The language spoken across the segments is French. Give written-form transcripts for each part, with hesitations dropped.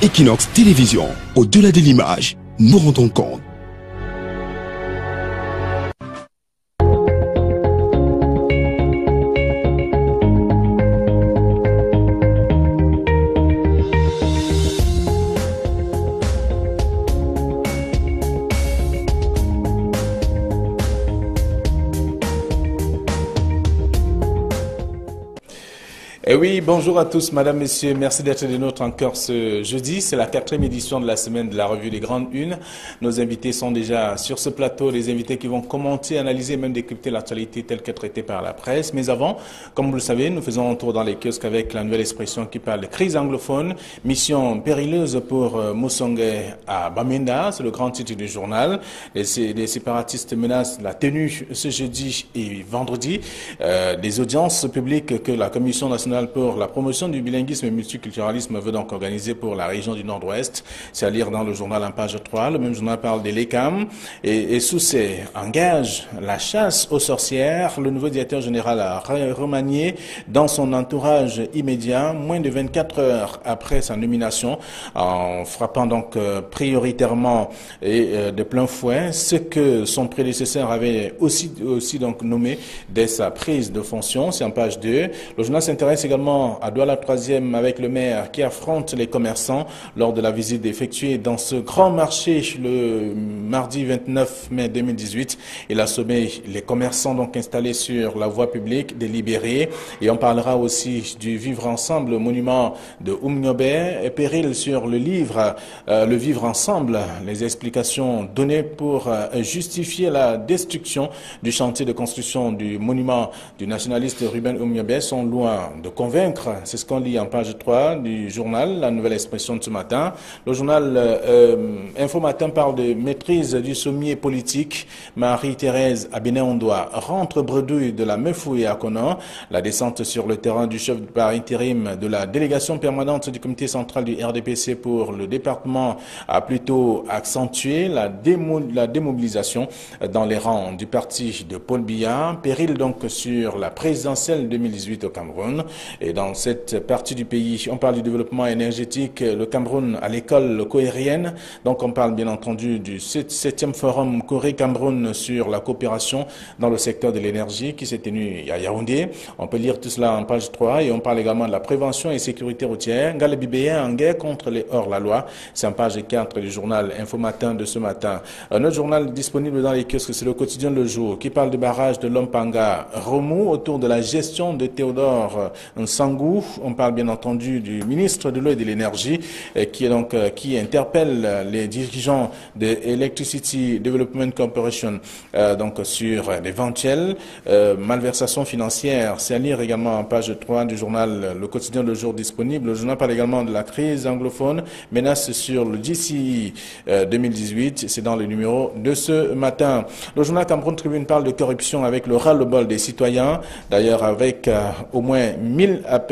Equinox Télévision, au-delà de l'image, nous rendons compte. Et oui, bonjour à tous, madame, messieurs, merci d'être des nôtres encore ce jeudi. C'est la 4e édition de la semaine de la revue des Grandes Unes. Nos invités sont déjà sur ce plateau, les invités qui vont commenter, analyser, même décrypter l'actualité telle qu'elle est traitée par la presse. Mais avant, comme vous le savez, nous faisons un tour dans les kiosques avec la nouvelle expression qui parle de crise anglophone. Mission périlleuse pour Moussongué à Bamenda, c'est le grand titre du journal. Les séparatistes menacent la tenue ce jeudi et vendredi des audiences publiques que la Commission nationale pour la promotion du bilinguisme et multiculturalisme veut donc organiser pour la région du Nord-Ouest. C'est à lire dans le journal en page 3. Le même journal parle des LECAM et sous ces engage la chasse aux sorcières. Le nouveau directeur général a remanié dans son entourage immédiat, moins de 24 heures après sa nomination, en frappant donc prioritairement et de plein fouet ce que son prédécesseur avait aussi donc nommé dès sa prise de fonction. C'est en page 2. Le journal s'intéresse également à Douala 3e avec le maire qui affronte les commerçants lors de la visite effectuée dans ce grand marché le mardi 29 mai 2018. Il a sommé les commerçants donc installés sur la voie publique délibérés. Et on parlera aussi du vivre ensemble, le monument de Oumniobé et péril sur le livre le vivre ensemble. Les explications données pour justifier la destruction du chantier de construction du monument du nationaliste Ruben Oumniobé sont loin de convaincre. C'est ce qu'on lit en page 3 du journal, la nouvelle expression de ce matin. Le journal Info Matin parle de maîtrise du sommier politique. Marie-Thérèse Abiné-Ondoa rentre bredouille de la Meufoué à Conan. La descente sur le terrain du chef par intérim de la délégation permanente du comité central du RDPC pour le département a plutôt accentué la démobilisation dans les rangs du parti de Paul Biya. Péril donc sur la présidentielle 2018 au Cameroun. Et dans cette partie du pays, on parle du développement énergétique, le Cameroun à l'école cohérienne. Donc on parle bien entendu du 7e forum Corée-Cameroun sur la coopération dans le secteur de l'énergie qui s'est tenu à Yaoundé. On peut lire tout cela en page 3 et on parle également de la prévention et sécurité routière. Galabibéen en guerre contre les hors-la-loi. C'est en page 4 du journal Info Matin de ce matin. Un autre journal disponible dans les kiosques, c'est le quotidien Le Jour qui parle du barrage de Lompanga. Remous autour de la gestion de Théodore Nsangou. On parle bien entendu du ministre de l'eau et de l'énergie qui interpelle les dirigeants de Electricity Development Corporation donc sur d'éventuelles malversations financières. C'est à lire également en page 3 du journal Le Quotidien Le Jour disponible. Le journal parle également de la crise anglophone, menace sur le GCI 2018. C'est dans le numéro de ce matin. Le journal Cameroun Tribune parle de corruption avec le ras-le-bol des citoyens. D'ailleurs avec au moins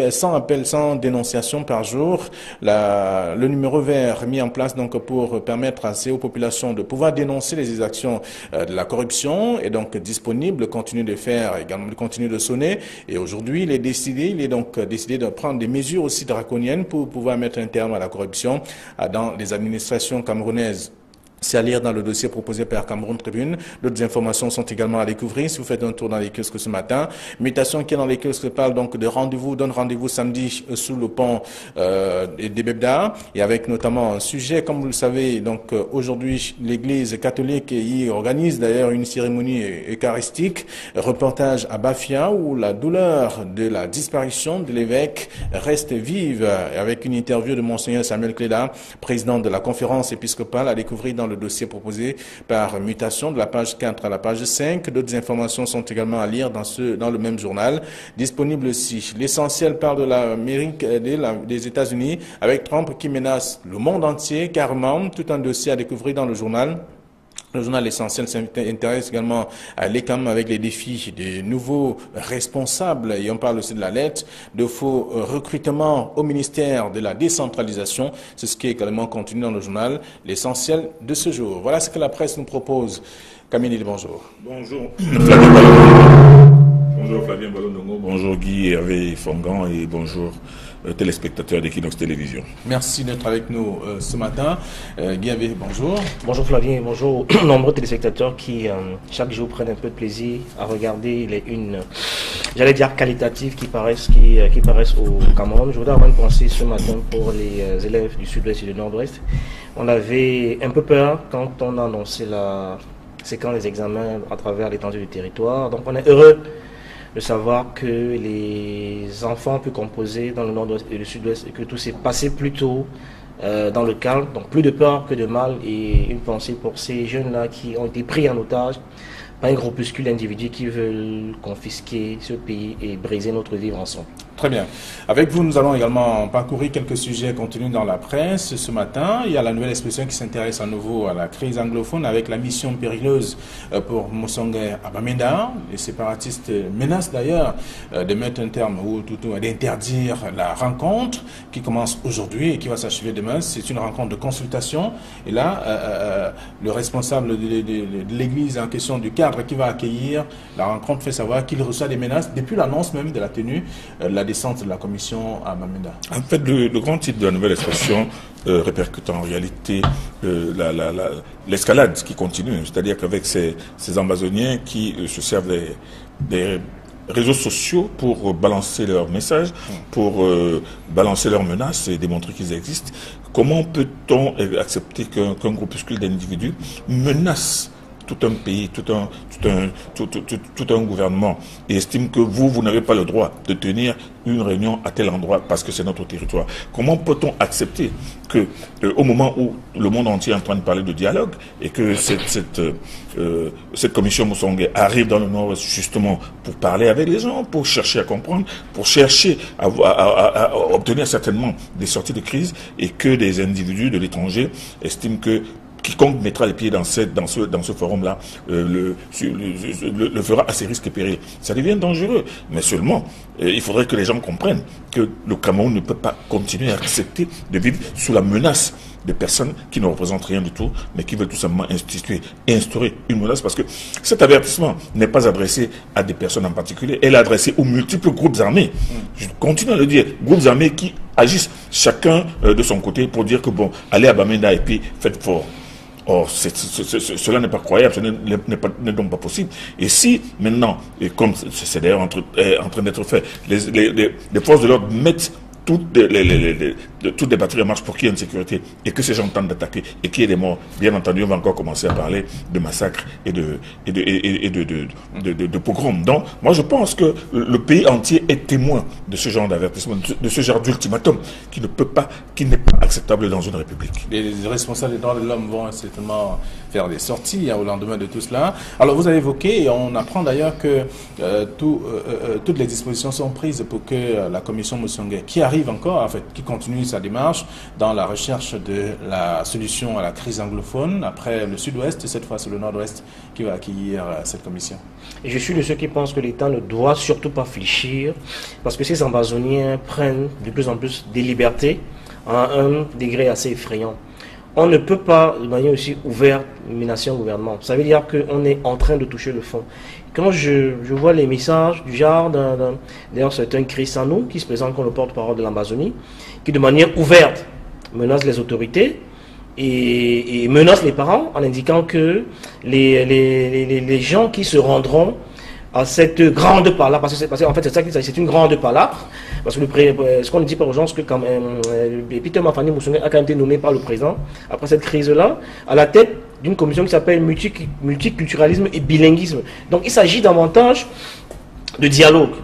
100 appels, 100 dénonciations par jour. Le numéro vert mis en place donc pour permettre aux populations de pouvoir dénoncer les exactions de la corruption est donc disponible, continue de faire également, continue de sonner. Et aujourd'hui, il est décidé de prendre des mesures aussi draconiennes pour pouvoir mettre un terme à la corruption dans les administrations camerounaises. C'est à lire dans le dossier proposé par Cameroun Tribune. D'autres informations sont également à découvrir si vous faites un tour dans les kiosques ce matin. Mutation qui est dans les kiosques parle donc de donne rendez-vous samedi sous le pont des Bebda et avec notamment un sujet, comme vous le savez, donc aujourd'hui l'église catholique y organise d'ailleurs une cérémonie eucharistique, reportage à Bafia où la douleur de la disparition de l'évêque reste vive avec une interview de Monseigneur Samuel Cléda, président de la conférence épiscopale à découvrir dans le dossier proposé par Mutation de la page 4 à la page 5. D'autres informations sont également à lire dans le même journal. Disponible aussi. L'essentiel parle de l'Amérique des États-Unis avec Trump qui menace le monde entier carrément. Tout un dossier à découvrir dans le journal. Le journal Essentiel s'intéresse également à l'ECAM avec les défis des nouveaux responsables et on parle aussi de la lettre de faux recrutement au ministère de la décentralisation. C'est ce qui est également contenu dans le journal L'Essentiel de ce jour. Voilà ce que la presse nous propose. Camille, bonjour. Bonjour. Bonjour Flavien Balondongo, bonjour Guy Hervé Fongan et bonjour téléspectateurs d'Equinox Télévision. Merci d'être avec nous ce matin. Guy Hervé, bonjour. Bonjour Flavien, bonjour aux nombreux téléspectateurs qui chaque jour prennent un peu de plaisir à regarder les unes, j'allais dire qualitatives qui paraissent au Cameroun. Je voudrais avoir une pensée ce matin pour les élèves du sud-ouest et du nord-ouest. On avait un peu peur quand on a annoncé la séquence des examens à travers l'étendue du territoire. Donc on est heureux de savoir que les enfants peuvent composer dans le nord-ouest et le sud-ouest et que tout s'est passé plus tôt dans le calme, donc plus de peur que de mal, et une pensée pour ces jeunes-là qui ont été pris en otage par un groupuscule d'individus qui veulent confisquer ce pays et briser notre vivre ensemble. Très bien. Avec vous, nous allons également parcourir quelques sujets contenus dans la presse. Ce matin, il y a la nouvelle expression qui s'intéresse à nouveau à la crise anglophone avec la mission périlleuse pour Moussongué Abamenda. Les séparatistes menacent d'ailleurs de mettre un terme ou d'interdire la rencontre qui commence aujourd'hui et qui va s'achever demain. C'est une rencontre de consultation. Et là, le responsable de l'église en question du cadre qui va accueillir la rencontre fait savoir qu'il reçoit des menaces depuis l'annonce même de la tenue la descente de la commission à Bamenda. En fait, le grand titre de la nouvelle expression répercute en réalité l'escalade qui continue. C'est-à-dire qu'avec ces ambazoniens qui se servent des réseaux sociaux pour balancer leurs messages, pour balancer leurs menaces et démontrer qu'ils existent, comment peut-on accepter qu'un groupuscule d'individus menace tout un pays, tout un gouvernement et estime que vous n'avez pas le droit de tenir une réunion à tel endroit parce que c'est notre territoire? Comment peut-on accepter que au moment où le monde entier est en train de parler de dialogue et que cette commission Moussongué arrive dans le Nord justement pour parler avec les gens, pour chercher à comprendre, pour chercher à obtenir certainement des sorties de crise, et que des individus de l'étranger estiment que quiconque mettra les pieds dans ce forum-là le fera à ses risques et périls. Ça devient dangereux. Mais seulement, il faudrait que les gens comprennent que le Cameroun ne peut pas continuer à accepter de vivre sous la menace de personnes qui ne représentent rien du tout, mais qui veulent tout simplement instaurer une menace, parce que cet avertissement n'est pas adressé à des personnes en particulier, elle est adressée aux multiples groupes armés. Je continue à le dire, groupes armés qui agissent chacun de son côté pour dire que bon, allez à Bamenda et puis faites fort. Or, cela n'est pas croyable, ce n'est donc pas possible. Et si maintenant, et comme c'est d'ailleurs en train d'être fait, les forces de l'ordre mettent toutes les batteries en marche pour qu'il y ait une sécurité et que ces gens tentent d'attaquer et qu'il y ait des morts, bien entendu, on va encore commencer à parler de massacres et de pogroms. Donc, moi, je pense que le pays entier est témoin de ce genre d'avertissement, de ce genre d'ultimatum qui n'est pas acceptable dans une république. Les responsables des droits de l'homme vont certainement faire des sorties au lendemain de tout cela. Alors, vous avez évoqué, et on apprend d'ailleurs que toutes les dispositions sont prises pour que la commission Moussongué, qui arrive encore, en fait, qui continue sa démarche dans la recherche de la solution à la crise anglophone. Après le sud-ouest, cette fois c'est le nord-ouest qui va accueillir cette commission. Et je suis de ceux qui pensent que l'État ne doit surtout pas fléchir, parce que ces ambazoniens prennent de plus en plus des libertés à un degré assez effrayant. On ne peut pas, de manière aussi ouverte, menacer un gouvernement. Ça veut dire qu'on est en train de toucher le fond. Quand je vois les messages du genre d'ailleurs c'est un Christiano qui se présente comme le porte-parole de l'Amazonie, qui de manière ouverte menace les autorités et menace les parents en indiquant que les gens qui se rendront à cette grande palabre, parce qu'en fait c'est ça qu'il s'agit, c'est une grande palabre, parce que ce qu'on ne dit pas aux gens, c'est que quand Peter Mafani Moussongué a quand même été nommé par le président, après cette crise-là, à la tête d'une commission qui s'appelle multiculturalisme et bilinguisme. Donc il s'agit davantage de dialogue.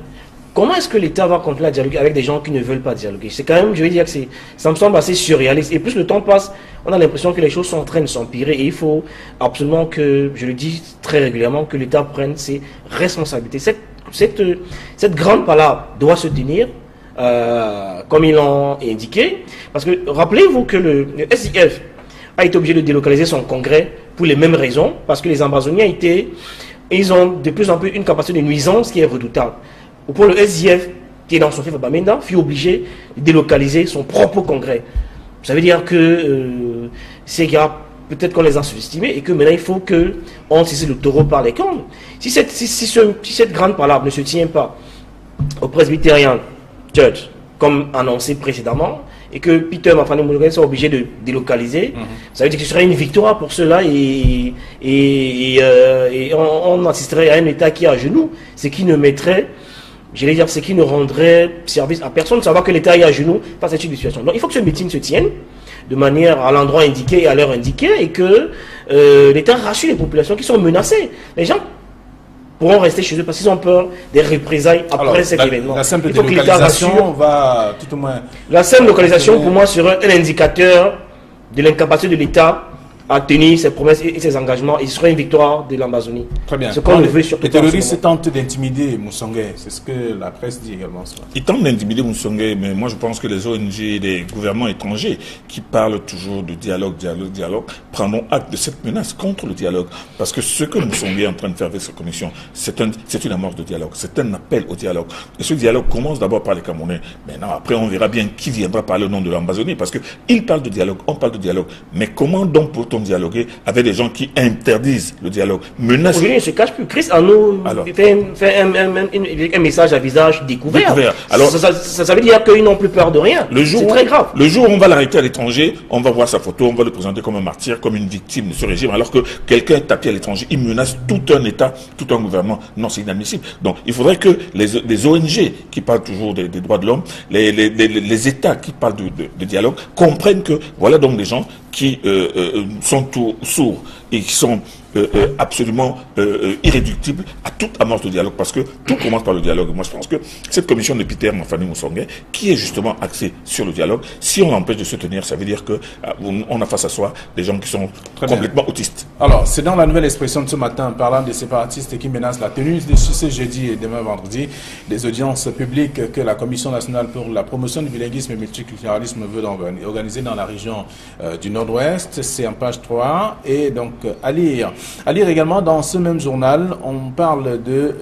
Comment est-ce que l'État va continuer à dialoguer avec des gens qui ne veulent pas dialoguer? C'est quand même, je vais dire que ça me semble assez surréaliste. Et plus le temps passe, on a l'impression que les choses sont en train de s'empirer. Et il faut absolument que, je le dis très régulièrement, que l'État prenne ses responsabilités. Cette grande palabre doit se tenir, comme ils l'ont indiqué. Parce que rappelez-vous que le SIF a été obligé de délocaliser son congrès pour les mêmes raisons. Parce que les Ambazoniens ils ont de plus en plus une capacité de nuisance qui est redoutable. Pour le SIF, qui est dans son fief à Bamenda, fut obligé de délocaliser son propre congrès. Ça veut dire que il y a peut-être qu'on les a sous-estimés et que maintenant il faut qu'on saisisse le taureau par les cornes. Si cette grande palabre ne se tient pas au Presbyterian Church, comme annoncé précédemment, et que Peter Mafane Moulougan soit obligé de délocaliser, ça veut dire que ce serait une victoire pour cela et on assisterait à un État qui est à genoux, ce qui ne mettrait, j'allais dire, ce qui ne rendrait service à personne de savoir que l'État est à genoux face à cette situation. Donc il faut que ce meeting se tienne de manière à l'endroit indiqué et à l'heure indiquée et que l'État rassure les populations qui sont menacées. Les gens pourront rester chez eux parce qu'ils ont peur des représailles après cet événement. La simple délocalisation va tout au moins... La simple localisation, pour moi, serait un indicateur de l'incapacité de l'État à tenir ses promesses et ses engagements, et ce serait une victoire de l'Amazonie. Très bien. Ce qu'on le veut surtout. Les terroristes tentent d'intimider Moussongé, c'est ce que la presse dit également. Ils tentent d'intimider Moussongé, mais moi je pense que les ONG et les gouvernements étrangers qui parlent toujours de dialogue, prendront acte de cette menace contre le dialogue. Parce que ce que Moussongé est en train de faire avec sa commission, c'est une amorce de dialogue, c'est un appel au dialogue. Et ce dialogue commence d'abord par les Camerounais. Maintenant, après, on verra bien qui viendra parler au nom de l'Amazonie, parce qu'ils parlent de dialogue, on parle de dialogue. Mais comment donc peut-on dialoguer avec des gens qui interdisent le dialogue, menacent... Aujourd'hui, il ne se cache plus. Chris Arnaud fait un message à visage découvert. Alors, ça veut dire qu'ils n'ont plus peur de rien. C'est très grave. Le jour où on va l'arrêter à l'étranger, on va voir sa photo, on va le présenter comme un martyr, comme une victime de ce régime, alors que quelqu'un est tapé à l'étranger, il menace tout un État, tout un gouvernement. Non, c'est inadmissible. Donc, il faudrait que les ONG qui parlent toujours des droits de l'homme, les États qui parlent de dialogue, comprennent que voilà donc des gens qui sont tout sourds et qui sont absolument irréductibles à toute amorce de dialogue, parce que tout commence par le dialogue. Moi, je pense que cette commission de Peter Mafane Moussongé, qui est justement axée sur le dialogue, si on l'empêche de se tenir, ça veut dire que on a face à soi des gens qui sont complètement autistes. Alors, c'est dans la nouvelle expression de ce matin, parlant des séparatistes qui menacent la tenue de ce jeudi et demain vendredi des audiences publiques que la Commission nationale pour la promotion du bilinguisme et multiculturalisme veut organiser dans la région du Nord-Ouest. C'est en page 3 et donc à lire. À lire également dans ce même journal, on parle de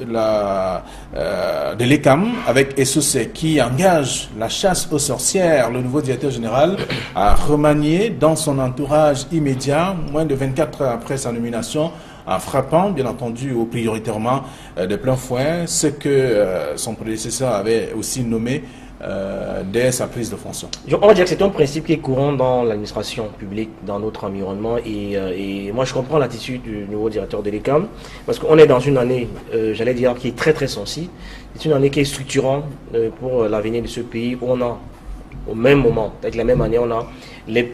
l'ECAM avec Essoussé qui engage la chasse aux sorcières. Le nouveau directeur général a remanié dans son entourage immédiat, moins de 24 heures après sa nomination, en frappant, bien entendu, ou prioritairement de plein fouet, ce que son prédécesseur avait aussi nommé dès sa prise de fonction. On va dire que c'est un principe qui est courant dans l'administration publique, dans notre environnement, et moi je comprends l'attitude du nouveau directeur de l'ECAM, parce qu'on est dans une année, j'allais dire, qui est très très sensible. C'est une année qui est structurante pour l'avenir de ce pays, où on a, au même moment, avec la même année, on a les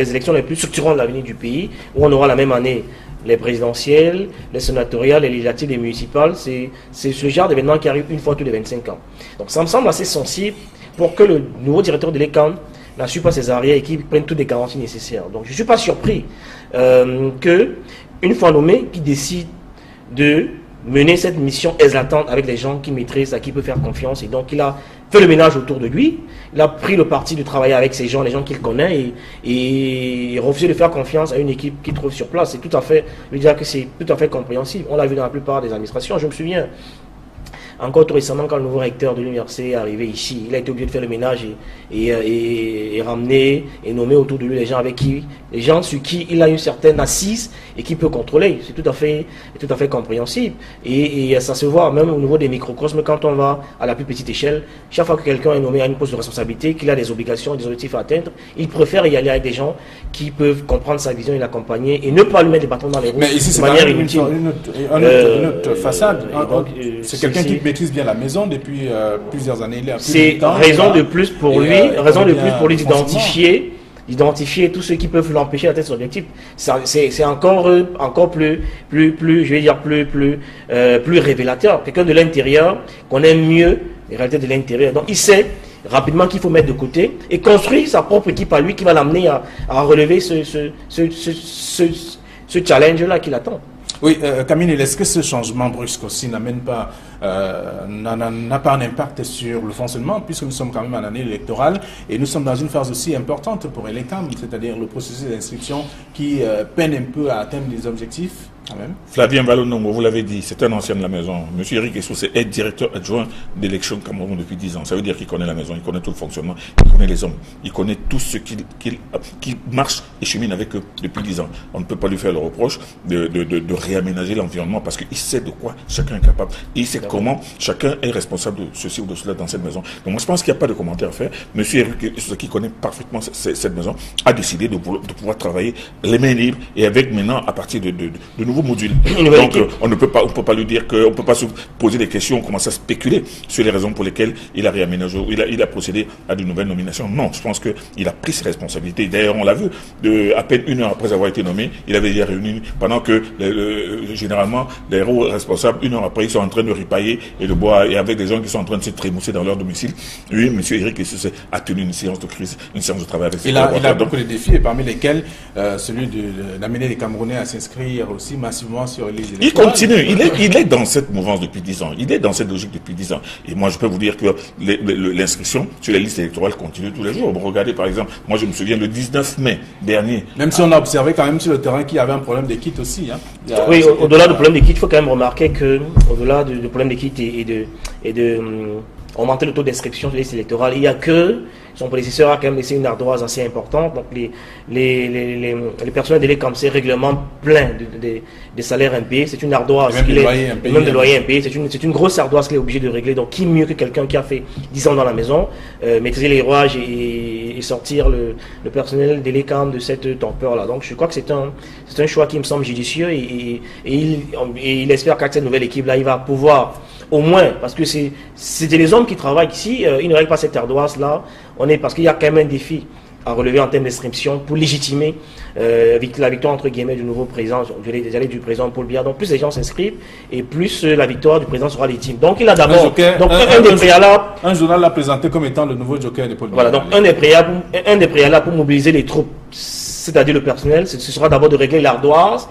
élections les plus structurantes de l'avenir du pays, où on aura la même année les présidentielles, les sénatoriales, les législatives, les municipales. C'est ce genre d'événement qui arrive une fois tous les 25 ans. Donc ça me semble assez sensible pour que le nouveau directeur de l'ECAM n'assure pas ses arrières et qu'il prenne toutes les garanties nécessaires. Donc je ne suis pas surpris que, une fois nommé, qu'il décide de mener cette mission exaltante avec les gens qui maîtrisent, à qui il peut faire confiance. Et donc il a fait le ménage autour de lui, il a pris le parti de travailler avec ces gens, les gens qu'il connaît, et refusé de faire confiance à une équipe qu'il trouve sur place. C'est tout à fait, je veux dire que c'est tout à fait compréhensible. On l'a vu dans la plupart des administrations. Je me souviens, encore tout récemment, quand le nouveau recteur de l'université est arrivé ici, il a été obligé de faire le ménage et ramener et nommer autour de lui les gens sur qui il a une certaine assise et qui peut contrôler. C'est tout à fait compréhensible. Et ça se voit même au niveau des microcosmes quand on va à la plus petite échelle. Chaque fois que quelqu'un est nommé à une poste de responsabilité, qu'il a des obligations, des objectifs à atteindre, il préfère y aller avec des gens qui peuvent comprendre sa vision et l'accompagner et ne pas lui mettre des bâtons dans les roues. Mais ici, c'est manière une autre façade. C'est quelqu'un qui maîtrise bien la maison depuis plusieurs années. C'est raison de plus pour lui, d'identifier tous ceux qui peuvent l'empêcher d'atteindre son objectif. C'est encore plus révélateur. Quelqu'un de l'intérieur connaît mieux les réalités de l'intérieur. Donc il sait rapidement qu'il faut mettre de côté et construire sa propre équipe à lui qui va l'amener à relever ce challenge-là qui l'attend. Oui, Camille, est-ce que ce changement brusque aussi n'a pas un impact sur le fonctionnement, puisque nous sommes quand même en année électorale et nous sommes dans une phase aussi importante pour l'ECAM, c'est-à-dire le processus d'inscription qui peine un peu à atteindre les objectifs? Flavien Valonongo, vous l'avez dit, c'est un ancien de la maison. Monsieur Eric Essous est directeur adjoint d'élection Cameroun depuis 10 ans. Ça veut dire qu'il connaît la maison, il connaît tout le fonctionnement, il connaît les hommes, il connaît tout ce qui marche et chemine avec eux depuis 10 ans. On ne peut pas lui faire le reproche de réaménager l'environnement parce qu'il sait de quoi chacun est capable. Et il sait comment chacun est responsable de ceci ou de cela dans cette maison. Donc moi je pense qu'il n'y a pas de commentaire à faire. Monsieur Eric Essous, qui connaît parfaitement cette maison, a décidé de pouvoir travailler les mains libres et avec maintenant à partir de nouveaux modules. Donc on ne peut pas lui dire qu'on ne peut pas se poser des questions, commencer à spéculer sur les raisons pour lesquelles il a réaménagé, il a procédé à de nouvelles nominations. Non, je pense qu'il a pris ses responsabilités. D'ailleurs, on l'a vu, à peine 1 heure après avoir été nommé, il avait déjà réuni, pendant que généralement les héros responsables, 1 heure après, ils sont en train de ripailler et de boire, et avec des gens qui sont en train de se trémousser dans leur domicile. Lui, M. Eric Essous a tenu une séance de crise, une séance de travail avec ses collaborateurs. Il a beaucoup de défis, et parmi lesquels celui d'amener les Camerounais à s'inscrire aussi massivement sur les élections. Il continue, il est dans cette mouvance depuis 10 ans, il est dans cette logique depuis 10 ans. Et moi, je peux vous dire que l'inscription sur les listes électorales continue tous les jours. Bon, regardez, par exemple, moi je me souviens, le 19 mai dernier. Même si on a observé quand même sur le terrain qu'il y avait un problème de kit aussi. Hein. Oui, au-delà du problème de kit, il faut quand même remarquer que, au-delà du problème de kit et de augmenter le taux d'inscription sur les listes électorales, il y a que son prédécesseur a quand même laissé une ardoise assez importante. Donc les personnels de l'ECAMC règlement plein de salaires impayés. C'est une ardoise, même de loyers impayés. C'est une grosse ardoise qu'il est obligé de régler. Donc qui mieux que quelqu'un qui a fait 10 ans dans la maison, maîtriser les rouages et sortir le personnel de l'ECAM de cette torpeur-là. Donc je crois que c'est un choix qui me semble judicieux et il espère qu'avec cette nouvelle équipe-là, il va pouvoir au moins, parce que c'était les hommes qui travaillent ici, ils ne règlent pas cette ardoise-là. Parce qu'il y a quand même un défi à relever en termes d'inscription pour légitimer la victoire entre guillemets du nouveau président, du président Paul Biya. Donc plus les gens s'inscrivent et plus la victoire du président sera légitime. Donc il a d'abord un des préalables. Un journal l'a présenté comme étant le nouveau joker de Paul Biya. Voilà, donc un des préalables pour mobiliser les troupes, c'est-à-dire le personnel, ce sera d'abord de régler l'ardoise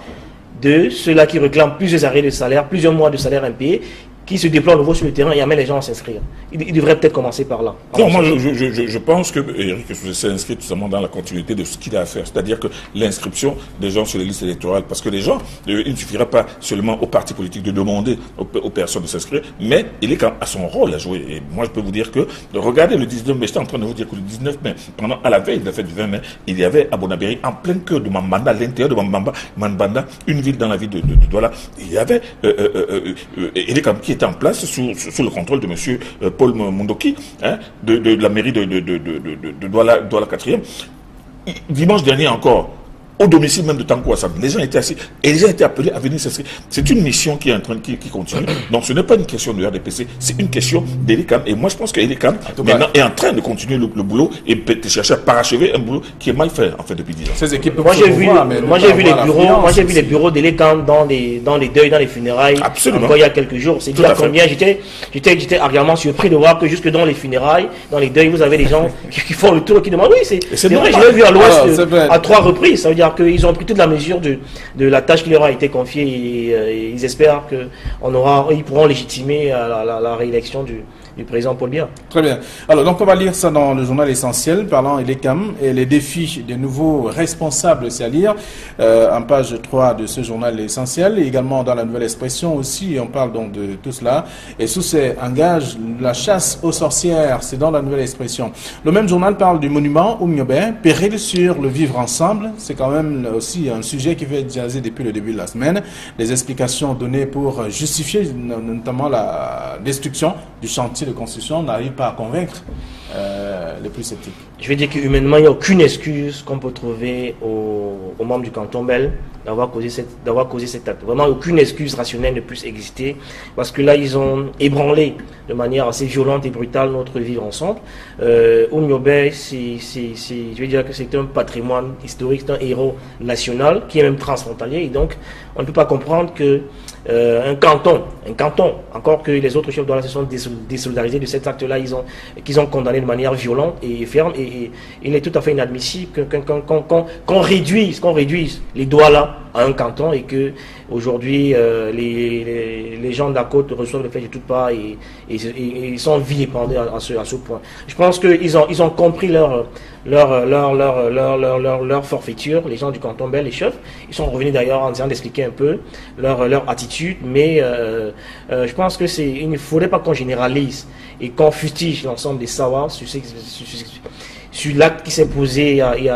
de ceux-là qui réclament plusieurs arrêts de salaire, plusieurs mois de salaire impayés, qui se déploie à nouveau sur le terrain et amène les gens à s'inscrire. Il devrait peut-être commencer par là. Non, moi je pense que Eric s'est inscrit tout simplement dans la continuité de ce qu'il a à faire. C'est-à-dire que l'inscription des gens sur les listes électorales, parce que les gens, il ne suffira pas seulement aux partis politiques de demander aux personnes de s'inscrire, mais il est quand même à son rôle à jouer. Et moi je peux vous dire que, regardez le 19 mai, j'étais en train de vous dire que le 19 mai, à la veille de la fête du 20 mai, il y avait à Bonabéry, en plein cœur de Mambanda, à l'intérieur de Mambanda, une ville dans la ville de Douala, il y avait Eric qui était en place sous le contrôle de M. Paul Mundoki, de la mairie de Douala 4e. Dimanche dernier encore, au domicile même de Tanko Hassan, les gens étaient assis et les gens étaient appelés à venir s'inscrire. C'est une mission qui continue. Donc ce n'est pas une question de RDPC, c'est une question d'Elikam. Et moi je pense qu'Elikam maintenant est en train de continuer le boulot et de chercher à parachever un boulot qui est mal fait en fait depuis 10 ans. Ces équipes moi j'ai vu les bureaux d'Elikam dans les deuils, dans les funérailles. Absolument. Encore il y a quelques jours. C'est dire combien j'étais agréablement surpris de voir que jusque dans les funérailles, dans les deuils, vous avez des gens qui font le tour et qui demandent oui, c'est vrai, je l'ai vu à l'Ouest à 3 reprises. Ça veut dire qu'ils ont pris toute la mesure de la tâche qui leur a été confiée et ils espèrent qu'ils pourront légitimer la réélection du président Paul Biya. Très bien. Alors, donc on va lire ça dans le journal Essentiel, parlant ELECAM et les défis des nouveaux responsables, c'est à lire en page 3 de ce journal Essentiel, et également dans la Nouvelle Expression aussi, on parle donc de tout cela. Et sous ces engage la chasse aux sorcières, c'est dans la Nouvelle Expression. Le même journal parle du monument Oumniobé, péril sur le vivre ensemble. C'est quand même aussi un sujet qui fait jaser depuis le début de la semaine. Les explications données pour justifier notamment la destruction du chantier de construction n'arrive pas à convaincre les plus sceptiques. Je vais dire qu'humainement, il n'y a aucune excuse qu'on peut trouver aux membres du canton Bel d'avoir causé cet acte. Vraiment, aucune excuse rationnelle ne puisse exister, parce que là, ils ont ébranlé de manière assez violente et brutale notre vivre ensemble. Oumniobé, je vais dire que c'est un patrimoine historique, c'est un héros national qui est même transfrontalier, et donc on ne peut pas comprendre que un canton, encore que les autres chefs de la se sont désolidarisés de cet acte-là, qu'ils ont condamné de manière violente et ferme, et il est tout à fait inadmissible qu'on réduise les doigts là à un canton et que aujourd'hui les gens de la côte reçoivent les flèches de toutes parts et ils sont vilipendés à ce point. Je pense qu'ils ont compris leur forfaiture, les gens du canton belge, les chefs. Ils sont revenus d'ailleurs en essayant d'expliquer un peu leur attitude, mais je pense que il ne faudrait pas qu'on généralise et qu'on fustige l'ensemble des savoirs sur l'acte qui s'est posé il y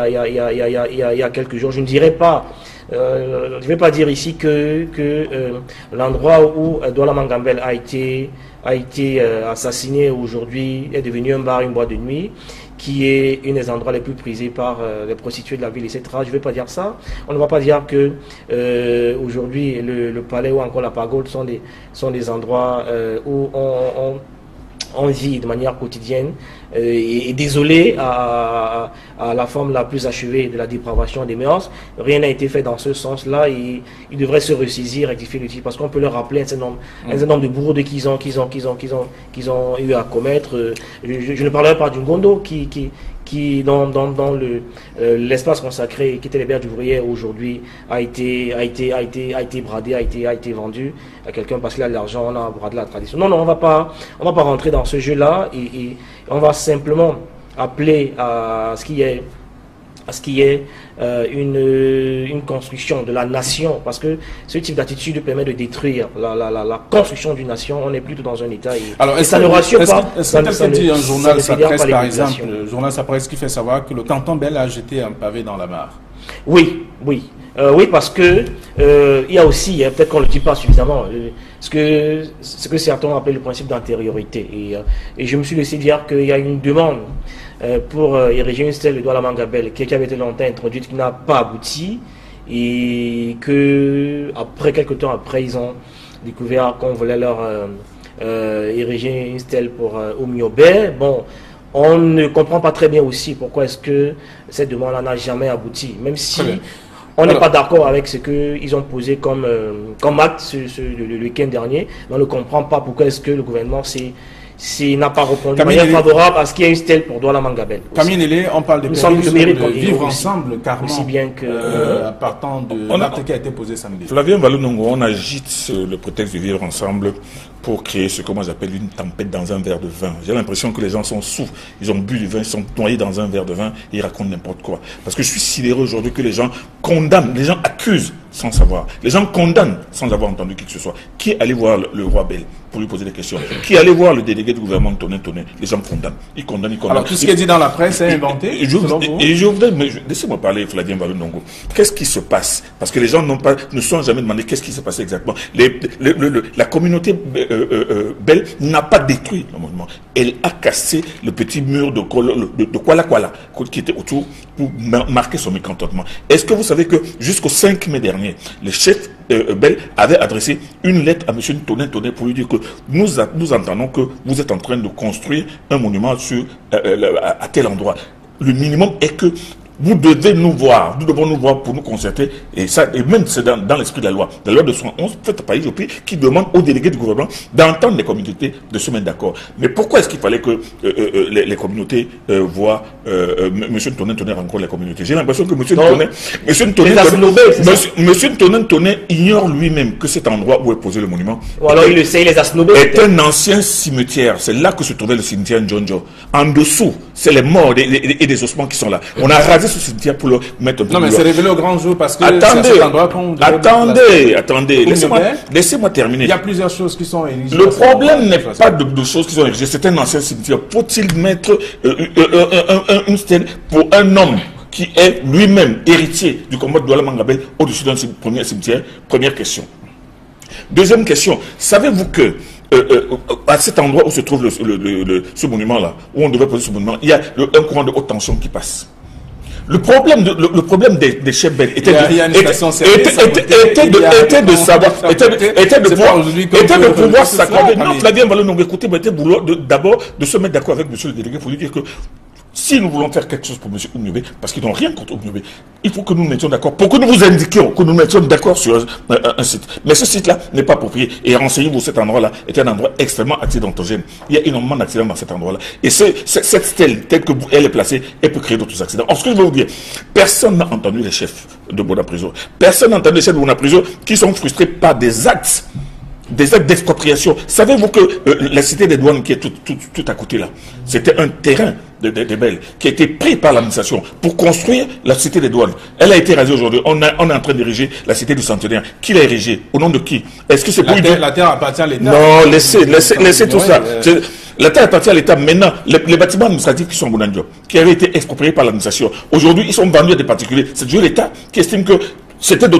a quelques jours. Je ne dirais pas, je ne vais pas dire ici que l'endroit où Douala Mangambel a été assassiné aujourd'hui est devenu un bar, une boîte de nuit, qui est un des endroits les plus prisés par les prostituées de la ville, etc. Je ne vais pas dire ça. On ne va pas dire que aujourd'hui le palais ou encore la pagode sont des endroits où on vit de manière quotidienne et désolé à la forme la plus achevée de la dépravation des mœurs. Rien n'a été fait dans ce sens-là et ils devraient se ressaisir, rectifier le tir, parce qu'on peut leur rappeler un certain nombre de bourreaux qu'ils ont eu à commettre. Je ne parlerai pas d'une Gondo qui dans l'espace consacré, qui était les berges d'ouvriers, aujourd'hui a été bradé, a été vendu à quelqu'un parce qu'il a de l'argent, on a bradé la tradition. Non, on va pas rentrer dans ce jeu-là et on va simplement appeler à ce qui est une construction de la nation, parce que ce type d'attitude permet de détruire la construction d'une nation. On est plutôt dans un état et ça ne rassure pas. Est-ce que dit un journal Sa Presse, par exemple, le journal Sa Presse qui fait savoir que le canton belge a jeté un pavé dans la mare? Oui, parce que il y a aussi, peut-être qu'on ne le dit pas suffisamment, ce que certains appellent le principe d'antériorité. Et je me suis laissé dire qu'il y a une demande pour ériger une stèle de Douala Mangambel qui avait été longtemps introduite, qui n'a pas abouti, et que quelques temps après, ils ont découvert qu'on voulait leur ériger une stèle pour Omiobé. Bon, on ne comprend pas très bien aussi pourquoi est-ce que cette demande n'a jamais abouti, même si on n'est pas d'accord avec ce qu'ils ont posé comme acte le week-end dernier. On ne comprend pas pourquoi est-ce que le gouvernement n'a pas répondu de manière favorable à ce qu'il y ait une stèle pour Douala Mangambel. Camille Nélé, on parle de vivre ensemble, carrément, aussi bien que partant de l'acte qui a été posé samedi. Flavien Valou-Nongo, on agite le prétexte de vivre ensemble pour créer ce que moi j'appelle une tempête dans un verre de vin. J'ai l'impression que les gens sont saoufs, ils ont bu du vin, ils sont noyés dans un verre de vin et ils racontent n'importe quoi. Parce que je suis sidéré aujourd'hui que les gens condamnent, les gens accusent sans savoir. Les gens condamnent sans avoir entendu qui que ce soit. Qui est allé voir le roi Bel pour lui poser des questions? Qui est allé voir le délégué du gouvernement Toné? Les gens condamnent. Ils condamnent. Alors tout ce qui est dit dans la presse est inventé. Laissez-moi parler, Flavien Valou-Nongo. Qu'est-ce qui se passe? Parce que les gens ne sont jamais demandé qu'est-ce qui s'est passé exactement. La communauté Bel n'a pas détruit le monument. Elle a cassé le petit mur de Kuala Kuala qui était autour pour marquer son mécontentement. Est-ce que vous savez que jusqu'au 5 mai dernier, le chef Bel avait adressé une lettre à M. Toné pour lui dire que nous entendons que vous êtes en train de construire un monument à tel endroit. Le minimum est que vous devez nous voir, nous devons nous voir pour nous concerter, et même c'est dans l'esprit de la loi de 71 faite par IJOP qui demande aux délégués du gouvernement d'entendre les communautés, de se mettre d'accord. Mais pourquoi est-ce qu'il fallait que les communautés voient M. Toné rencontre les communautés? J'ai l'impression que M. Toné ignore lui-même que cet endroit où est posé le monument, ou alors il le sait, il les a snobés, est un ancien cimetière. C'est là que se trouvait le cimetière Ndjonjo. En dessous, c'est les morts et des ossements qui sont là. On a rasé ce cimetière pour le mettre un peu. Non, mais c'est révélé au grand jour parce que attendez, laissez-moi terminer. Il y a plusieurs choses qui sont érigées. Le problème n'est pas de choses qui sont érigées, c'est un ancien cimetière. Faut-il mettre une stèle pour un homme qui est lui-même héritier du combat de Douala Mangambel au-dessus d'un premier cimetière? Première question. Deuxième question, savez-vous que à cet endroit où se trouve ce monument-là, où on devait poser ce monument, il y a un courant de haute tension qui passe. Le problème des chefs Bel était de pouvoir s'accorder. Non, Flavien Valou-Nongo, écoutez, d'abord de se mettre d'accord avec monsieur le délégué pour lui dire que Si nous voulons faire quelque chose pour M. Oumniobé, parce qu'ils n'ont rien contre Oumniobé, il faut que nous nous mettions d'accord, pour que nous vous indiquions, que nous nous mettions d'accord sur un site. Mais ce site-là n'est pas approprié. Et renseignez-vous, cet endroit-là est un endroit extrêmement accidentogène. Il y a énormément d'accidents dans cet endroit-là. Et cette stèle, telle qu'elle est placée, elle peut créer d'autres accidents. Alors, ce que je veux vous dire, personne n'a entendu les chefs de Bonapriso. Personne n'a entendu les chefs de Bonapriso qui sont frustrés par des actes d'expropriation. Savez-vous que la cité des douanes qui est tout à côté là, c'était un terrain de Belles qui a été pris par l'administration pour construire la cité des douanes. Elle a été rasée aujourd'hui. On est en train d'ériger la cité du Centenaire. Qui l'a érigée? Au nom de qui? Est-ce que c'est pour la terre appartient à l'État? Non, laissez tout ça. La terre appartient à l'État. Maintenant, les bâtiments administratifs qui sont à Bounandio, qui avaient été expropriés par l'administration, aujourd'hui, ils sont vendus à des particuliers. C'est toujours l'État qui estime que c'était de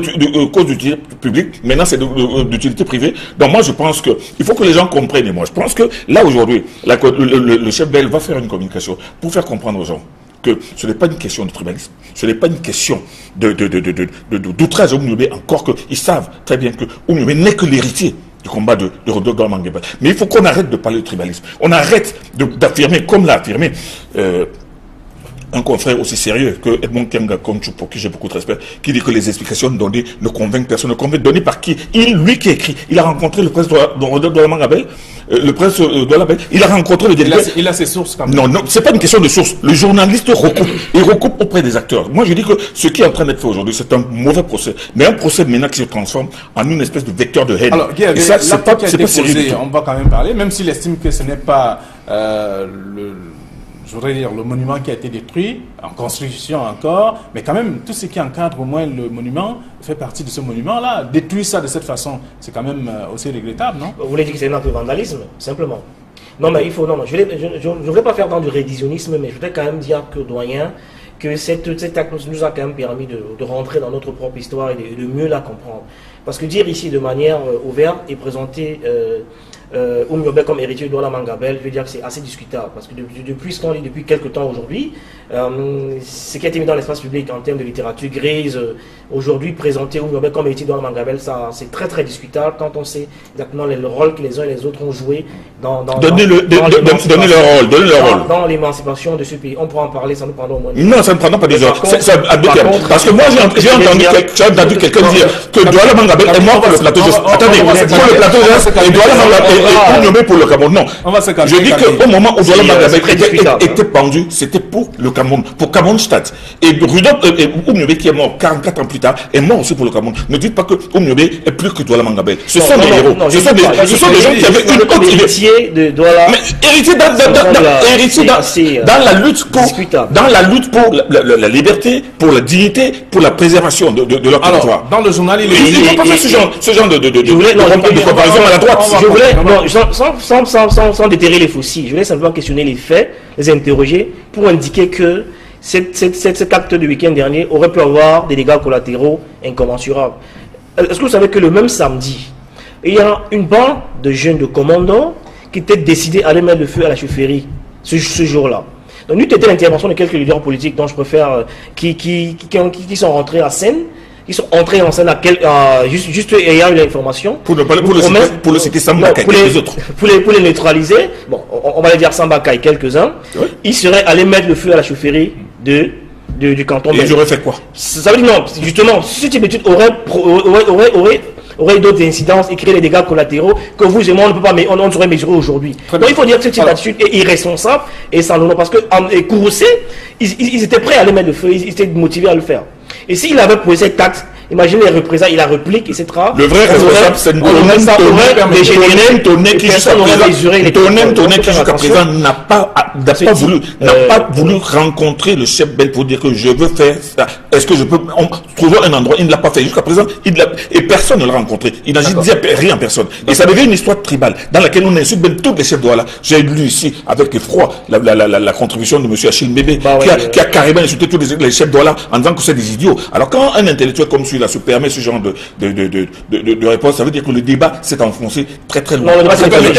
cause d'utilité publique, maintenant c'est d'utilité privée. Donc moi je pense qu'il faut que les gens comprennent. Et moi je pense que là aujourd'hui, le chef Bell va faire une communication pour faire comprendre aux gens que ce n'est pas une question de tribalisme, ce n'est pas une question d'outrage à Oumniobé, encore qu'ils savent très bien que Oumniobé n'est que l'héritier du combat de Rodolphe Dormangueba. Mais il faut qu'on arrête de parler de tribalisme. On arrête d'affirmer, comme l'a affirmé un confrère aussi sérieux que Edmond Kenga Konchou, pour qui j'ai beaucoup de respect, qui dit que les explications données ne convainquent personne. Ne convainquent données par qui? Lui qui a écrit. Il a rencontré le prince de la Mangabel, le prince de la Belle. Il a rencontré le directeur. Il a ses sources quand même. Non, c'est pas une question de source. Le journaliste recoupe. Il recoupe auprès des acteurs. Moi, je dis que ce qui est en train d'être fait aujourd'hui, c'est un mauvais procès. Mais un procès maintenant qui se transforme en une espèce de vecteur de haine. Alors, Guy, et ça, c'est pas sérieux. On va quand même parler, même s'il estime que ce n'est pas je voudrais dire, le monument qui a été détruit, en construction encore, mais quand même, tout ce qui encadre au moins le monument fait partie de ce monument-là. Détruire ça de cette façon, c'est quand même aussi regrettable, non? Vous voulez dire que c'est un acte de vandalisme, simplement? Non, mais il faut... Non, je ne voulais pas faire dans du révisionnisme, mais je voudrais quand même dire que, doyen, que cet acte nous a quand même permis de rentrer dans notre propre histoire et de mieux la comprendre. Parce que dire ici de manière ouverte et présenter Oumniobé comme héritier de Douala Mangabel, je veux dire que c'est assez discutable. Parce que depuis ce qu'on dit depuis quelques temps aujourd'hui, ce qui a été mis dans l'espace public en termes de littérature grise, aujourd'hui présenter Oumniobé comme héritier de Douala Mangabel, c'est très très discutable quand on sait exactement le rôle que les uns et les autres ont joué dans l'émancipation de ce pays. On pourra en parler, ça nous prendra au moins. Non, ça ne prendra pas des heures. Parce que moi j'ai entendu quelqu'un dire que Douala Mangabel est mort pour le plateau. Attendez, pour le plateau, et Douala Mangabel est Oumniobé pour le Cameroun. Non. Je dis qu'au moment où Douala Mangabel était pendu, c'était pour le Cameroun, pour Cameroun-Stade. Et Oumniobé qui est mort 44 ans plus tard, est mort aussi pour le Cameroun. Ne dites pas que Oumniobé est plus que Douala Mangabel. Ce sont des héros. Ce sont des gens qui avaient une autre héritier de Douala. Mais héritier dans la lutte pour la liberté, pour la dignité, pour la préservation de leur territoire. Dans le journal, il ne faut pas faire ce genre de comparaison à la droite. Je voulais, sans déterrer les faucilles, je voulais simplement questionner les faits, les interroger pour indiquer que cet acte du week-end dernier aurait pu avoir des dégâts collatéraux incommensurables. Est-ce que vous savez que le même samedi, il y a une bande de jeunes de commandos qui étaient décidés à aller mettre le feu à la chefferie ce jour-là. Donc, nous, c'était l'intervention de quelques leaders politiques dont je préfère, qui sont rentrés à scène, qui sont entrés en scène juste ayant eu l'information. Pour le citer Sambaka et quelques autres. Pour les neutraliser, bon, on va les dire Sambaka et quelques-uns, oui. Ils seraient allés mettre le feu à la chefferie du canton. Et j'aurais fait quoi? Ça veut dire non, justement, ce type d'étude aurait d'autres incidences et créer des dégâts collatéraux que vous et moi on ne peut pas, mais on saurait mesurer aujourd'hui. Donc il faut dire que ce type d'attitude est irresponsable et sans l'honneur parce que Kouroussé, ils étaient prêts à aller mettre le feu, ils étaient motivés à le faire. Et s'il avait posé cet acte, imaginez les représailles, la réplique, etc. Le vrai responsable, c'est Tonnet qui jusqu'à présent n'a pas voulu rencontrer le chef Bell pour dire que je veux faire ça. Est-ce que je peux trouver un endroit? Il ne l'a pas fait. Jusqu'à présent, et personne ne l'a rencontré. Il n'a dit rien à personne. Et ça devient une histoire tribale dans laquelle on insulte même tous les chefs de Douala. J'ai lu ici, avec effroi, la contribution de M. Achille Mbébé, qui a carrément insulté tous les chefs de Douala en disant que c'est des idiots. Alors quand un intellectuel comme celui-là structure-là se permet ce genre de réponse, ça veut dire que le débat s'est enfoncé très très loin. Non, le débat s'est enfoncé.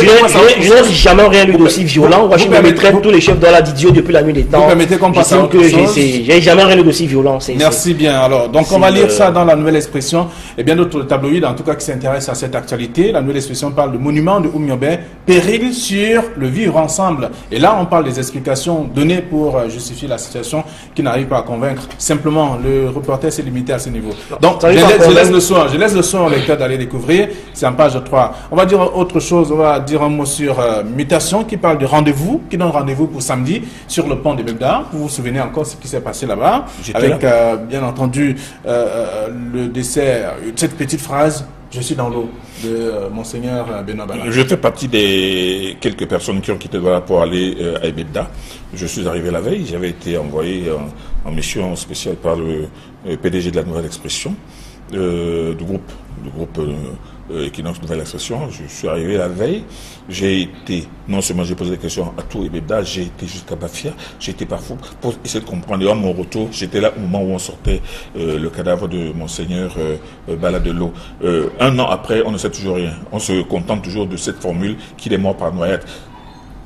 Je n'ai jamais rien lu d'aussi violent. Moi, je me mettrais tous les chefs dans la d'idiot depuis la nuit des temps. Vous permettez qu'on passe à autre chose? J'ai jamais rien lu d'aussi violent. Merci bien. Alors, donc on va lire ça dans la nouvelle expression et bien d'autres tabloïds, en tout cas qui s'intéressent à cette actualité. La nouvelle expression parle de monument de Oumyobé, péril sur le vivre ensemble. Et là, on parle des explications données pour justifier la situation qui n'arrive pas à convaincre. Simplement, le reporter s'est limité à ce niveau. Donc, je laisse le soin au lecteur d'aller découvrir. C'est en page 3. On va dire autre chose. On va dire un mot sur Mutation qui parle de rendez-vous, qui donne rendez-vous pour samedi sur le pont de Bebda. Vous vous souvenez encore ce qui s'est passé là-bas, avec bien entendu le dessert, cette petite phrase « Je suis dans l'eau » de Monseigneur Benoît Bala. Je fais partie des quelques personnes qui ont quitté Douala pour aller à Ebebda. Je suis arrivé la veille, j'avais été envoyé en mission spéciale par le PDG de la Nouvelle Expression, du groupe Equinox Nouvelle Expression. Je suis arrivé la veille, j'ai été, non seulement j'ai posé des questions à tout Ebebda, j'ai été jusqu'à Bafia, j'ai été parfois pour essayer de comprendre. Et à mon retour, j'étais là au moment où on sortait le cadavre de Monseigneur Bala de l'eau. Un an après, on ne sait toujours rien. On se contente toujours de cette formule qu'il est mort par noyade.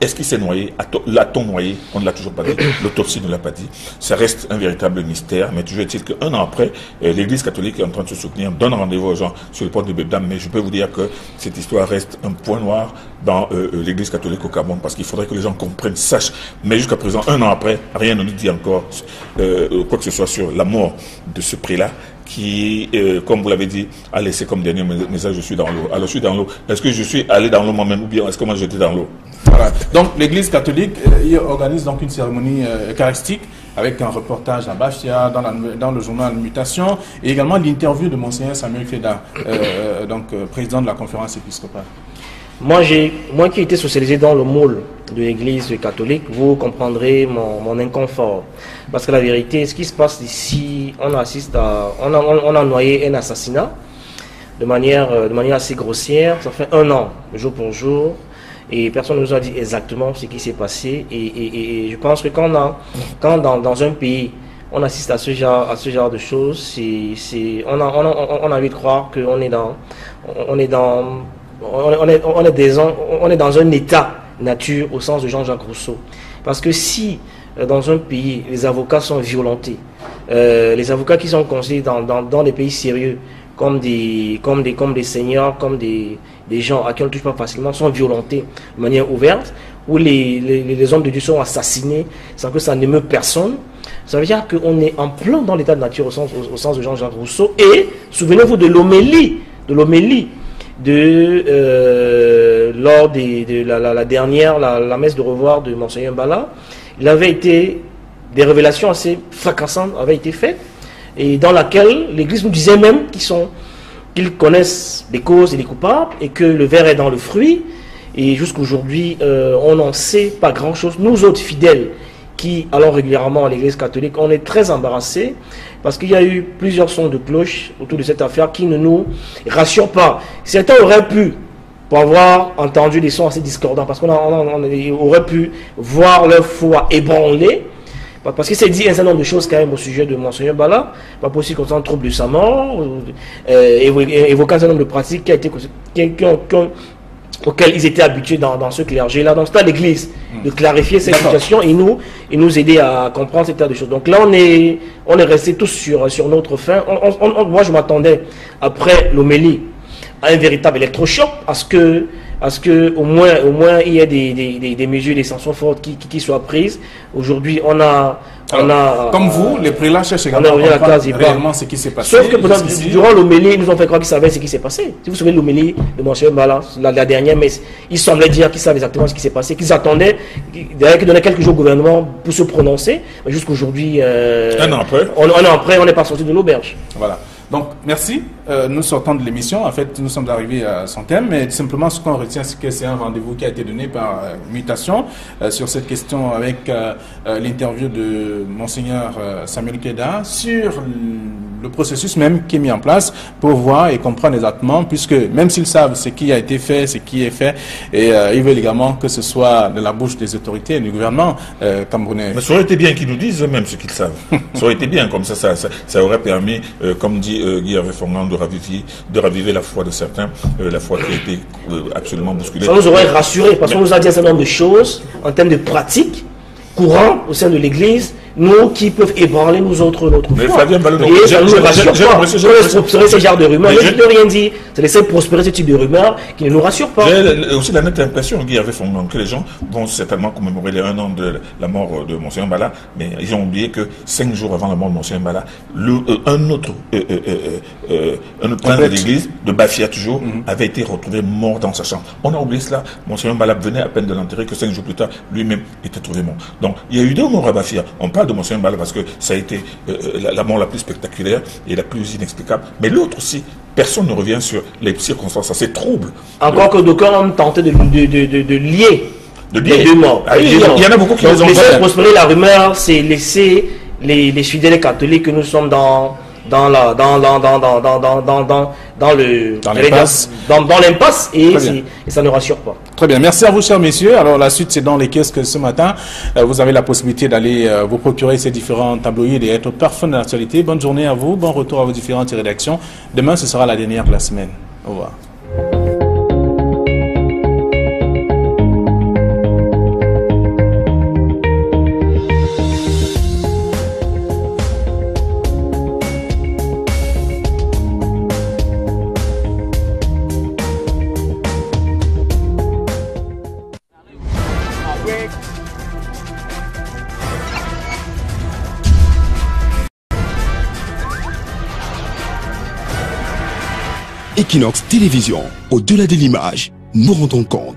Est-ce qu'il s'est noyé? L'a-t-on noyé? On ne l'a toujours pas dit. L'autopsie ne l'a pas dit. Ça reste un véritable mystère. Mais toujours est-il qu'un an après, l'Église catholique est en train de se soutenir, donne rendez-vous aux gens sur le pont de Bebda. Mais je peux vous dire que cette histoire reste un point noir dans l'Église catholique au Cameroun, parce qu'il faudrait que les gens comprennent, sachent. Mais jusqu'à présent, un an après, rien ne nous dit encore quoi que ce soit sur la mort de ce prélat qui, comme vous l'avez dit, a laissé comme dernier message: je suis dans l'eau. Alors je suis dans l'eau. Est-ce que je suis allé dans l'eau moi-même, ou bien est-ce que moi j'étais dans l'eau? Voilà. Donc l'Église catholique organise donc une cérémonie eucharistique avec un reportage à Bafia dans le journal Mutation, et également l'interview de Monseigneur Samuel Feda, président de la conférence épiscopale. Moi qui ai été socialisé dans le moule de l'Église catholique, vous comprendrez mon inconfort. Parce que la vérité, ce qui se passe ici, on a noyé un assassinat de manière assez grossière. Ça fait un an, jour pour jour, et personne ne nous a dit exactement ce qui s'est passé. Et je pense que quand dans un pays on assiste à ce genre de choses, on a envie de croire qu'on est dans un état nature au sens de Jean-Jacques Rousseau. Parce que si dans un pays les avocats sont violentés, les avocats qui sont considérés dans des pays sérieux comme des seigneurs, comme des gens à qui on ne touche pas facilement, sont violentés de manière ouverte, où les hommes de Dieu sont assassinés sans que ça n'émeut personne, ça veut dire qu'on est en plein dans l'état de nature au sens de Jean-Jacques Rousseau. Et souvenez-vous de l'homélie lors de la dernière, la messe de revoir de Monseigneur Bala. Des révélations assez fracassantes avaient été faites, et dans laquelle l'Église nous disait même qu'ils connaissent les causes et les coupables, et que le ver est dans le fruit. Et jusqu'aujourd'hui, on n'en sait pas grand-chose. Nous autres fidèles qui allons régulièrement à l'Église catholique, on est très embarrassés, parce qu'il y a eu plusieurs sons de cloche autour de cette affaire qui ne nous rassurent pas. Certains auraient pu, pour avoir entendu des sons assez discordants, parce qu'on aurait pu voir leur foi ébranlée, parce qu'il s'est dit un certain nombre de choses quand même au sujet de Monseigneur Bala, pas possible qu'on s'en trouble de sa mort, évoquant un certain nombre de pratiques auxquels ils étaient habitués dans ce clergé-là. Donc c'est à l'Église de clarifier cette situation et nous aider à comprendre cet état de choses. Donc là, on est restés tous sur notre faim. Moi, je m'attendais, après l'homélie, à un véritable électrochoc, à ce que au moins il y ait des mesures, des sanctions fortes qui soient prises. Aujourd'hui, on a comme vous, les prélats cherchent également à comprendre réellement ce qui s'est passé. Sauf que durant l'homélie, ils nous ont fait croire qu'ils savaient ce qui s'est passé. Si vous vous souvenez de l'homélie de Monseigneur Bala, la dernière messe, ils semblaient dire qu'ils savaient exactement ce qui s'est passé, qu'ils attendaient, qu'ils donnaient quelques jours au gouvernement pour se prononcer. Mais jusqu'aujourd'hui, un an après, on n'est pas sorti de l'auberge. Voilà. Donc, merci. Nous sortons de l'émission. En fait, nous sommes arrivés à son thème, mais simplement ce qu'on retient, c'est que c'est un rendez-vous qui a été donné par Mutation sur cette question avec l'interview de Monseigneur Samuel Feda sur le processus même qui est mis en place pour voir et comprendre exactement, puisque même s'ils savent ce qui a été fait, ce qui est fait, et ils veulent également que ce soit de la bouche des autorités et du gouvernement camerounais. Mais ça aurait été bien qu'ils nous disent eux-mêmes ce qu'ils savent. Ça aurait été bien, comme ça aurait permis, comme dit Guy Hervé Fongan, de raviver la foi de certains, la foi qui a été absolument bousculée. Ça nous aurait rassuré, parce qu'on nous a dit un certain nombre de choses en termes de pratiques courantes au sein de l'Église, nous qui peuvent ébranler nous autres notre mais foi. Flavien Ballon, et ça nous rassure pas. Prospérer ce genre de rumeurs. Je ne rien dire. C'est laisser prospérer ce type de rumeurs qui ne nous rassure pas. J'ai aussi la nette impression, Guy Hervé Fongan, que les gens vont certainement commémorer les 1 an de la mort de Monseigneur Mbala, mais ils ont oublié que 5 jours avant la mort de Monseigneur Mbala, un autre prêtre de l'église, de Bafia toujours, avait été retrouvé mort dans sa chambre. On a oublié cela. Monseigneur Mbala venait à peine de l'enterrer, que 5 jours plus tard, lui-même était trouvé mort. Donc, il y a eu 2 morts à Bafia. On parle de Monseigneur Mbala parce que ça a été la mort la plus spectaculaire et la plus inexplicable. Mais l'autre aussi, personne ne revient sur les circonstances assez troubles. Encore que d'aucuns ont tenté de lier les 2 morts. Il y en a beaucoup qui les ont laisser prospérer la rumeur, c'est laisser les fidèles catholiques que nous sommes dans l'impasse et ça ne rassure pas. Très bien, merci à vous chers messieurs. Alors la suite c'est dans les kiosques ce matin. Vous avez la possibilité d'aller vous procurer ces différents tabloïds et être parfum de l'actualité. Bonne journée à vous, bon retour à vos différentes rédactions. Demain ce sera la dernière de la semaine. Au revoir. Equinox Télévision, au-delà de l'image, nous rendons compte.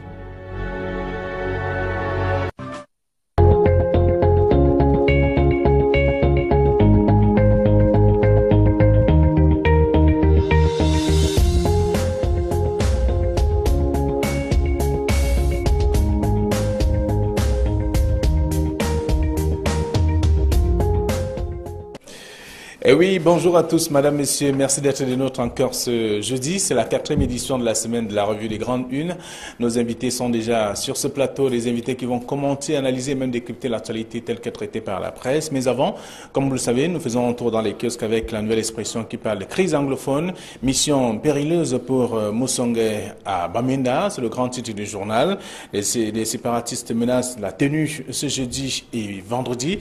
Eh oui, bonjour à tous, madame, messieurs, merci d'être des nôtres encore ce jeudi. C'est la 4e édition de la semaine de la revue des Grandes Unes. Nos invités sont déjà sur ce plateau, des invités qui vont commenter, analyser, même décrypter l'actualité telle qu'elle est traitée par la presse. Mais avant, comme vous le savez, nous faisons un tour dans les kiosques avec la nouvelle expression qui parle de crise anglophone. Mission périlleuse pour Moussongue à Bamenda, c'est le grand titre du journal. Les séparatistes menacent la tenue ce jeudi et vendredi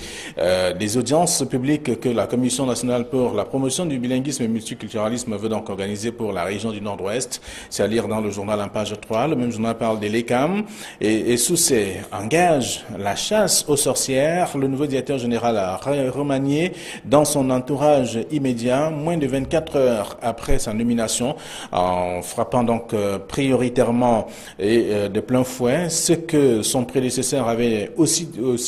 des audiences publiques que la Commission nationale pour la promotion du bilinguisme et multiculturalisme veut donc organiser pour la région du Nord-Ouest. C'est à lire dans le journal en page 3. Le même journal parle des LECAM et Soucé engage la chasse aux sorcières. Le nouveau directeur général a remanié dans son entourage immédiat, moins de 24 heures après sa nomination, en frappant donc prioritairement et de plein fouet ce que son prédécesseur avait aussi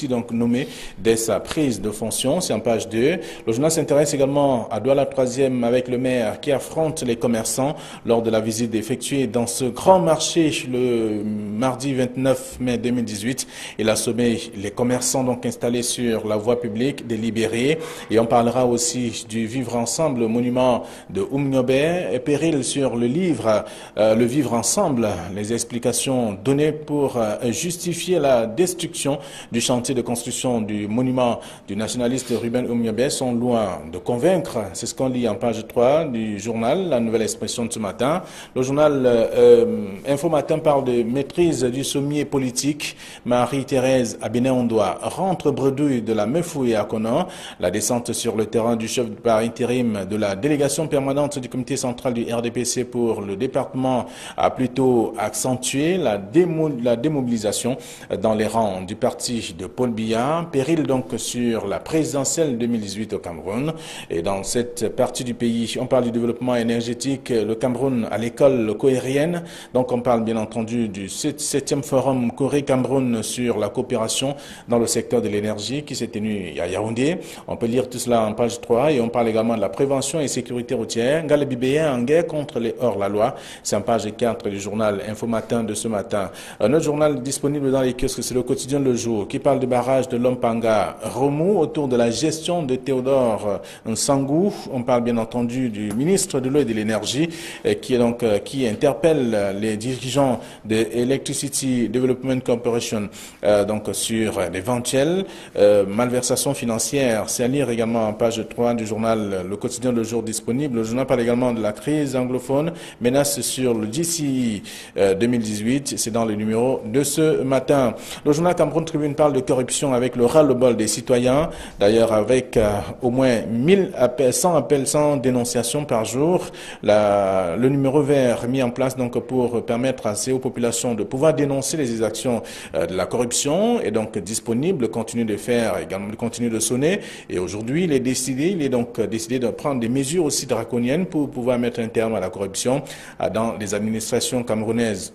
donc nommé dès sa prise de fonction. C'est en page 2. Le journal s'intéresse également à Douala 3e avec le maire qui affronte les commerçants lors de la visite effectuée dans ce grand marché le mardi 29 mai 2018. Il a sommé les commerçants donc installés sur la voie publique de libérer. Et on parlera aussi du vivre ensemble, monument de Oumniobe et péril sur le livre, le vivre ensemble. Les explications données pour justifier la destruction du chantier de construction du monument du nationaliste Ruben Oumniobe sont loin de convaincre. C'est ce qu'on lit en page 3 du journal, la nouvelle expression de ce matin. Le journal Info Matin parle de maîtrise du sommier politique. Marie-Thérèse Abiné-Ondoa rentre bredouille de la Meufouille à Conan. La descente sur le terrain du chef par intérim de la délégation permanente du comité central du RDPC pour le département a plutôt accentué la démobilisation dans les rangs du parti de Paul Biya. Péril donc sur la présidentielle 2018 au Cameroun. Et dans cette partie du pays, on parle du développement énergétique, le Cameroun à l'école cohérienne. Donc on parle bien entendu du 7e forum Corée-Cameroun sur la coopération dans le secteur de l'énergie qui s'est tenu à Yaoundé. On peut lire tout cela en page 3 et on parle également de la prévention et sécurité routière. Galabibéen en guerre contre les hors-la-loi. C'est en page 4 du journal Info Matin de ce matin. Un autre journal disponible dans les kiosques, c'est le quotidien Le Jour qui parle du barrage de Lompanga. Remous autour de la gestion de Théodore Nsangou. On parle bien entendu du ministre de l'eau et de l'énergie qui interpelle les dirigeants de Electricity Development Corporation sur l'éventuelle malversation financière. C'est à lire également en page 3 du journal Le Quotidien Le Jour disponible. Le journal parle également de la crise anglophone, menace sur le GCI 2018. C'est dans le numéro de ce matin. Le journal Cameroun Tribune parle de corruption avec le ras-le-bol des citoyens. D'ailleurs, avec au moins 100 appels, 100 dénonciations par jour. Le numéro vert mis en place pour permettre aux populations de pouvoir dénoncer les exactions de la corruption est donc disponible, continue de faire également, continue de sonner. Et aujourd'hui, il est décidé de prendre des mesures aussi draconiennes pour pouvoir mettre un terme à la corruption dans les administrations camerounaises.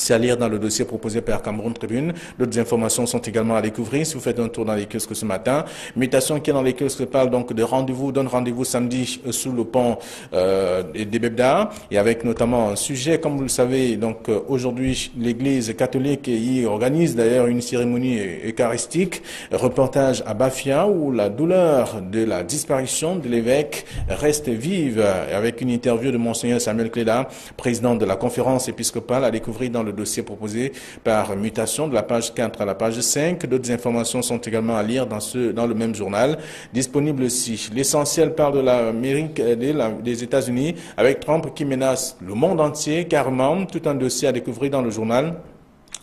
C'est à lire dans le dossier proposé par Cameroun Tribune. D'autres informations sont également à découvrir si vous faites un tour dans les kiosques ce matin. Mutation qui est dans les kiosques parle donc de rendez-vous, donne rendez-vous samedi sous le pont des Bebda. Et avec notamment un sujet, comme vous le savez, aujourd'hui l'église catholique y organise d'ailleurs une cérémonie eucharistique. Reportage à Bafia où la douleur de la disparition de l'évêque reste vive, avec une interview de Monseigneur Samuel Cléda, président de la conférence épiscopale, à découvrir dans le dossier proposé par Mutation de la page 4 à la page 5. D'autres informations sont également à lire dans le même journal. Disponible aussi. L'essentiel parle de l'Amérique des États-Unis avec Trump qui menace le monde entier carrément. Tout un dossier à découvrir dans le journal.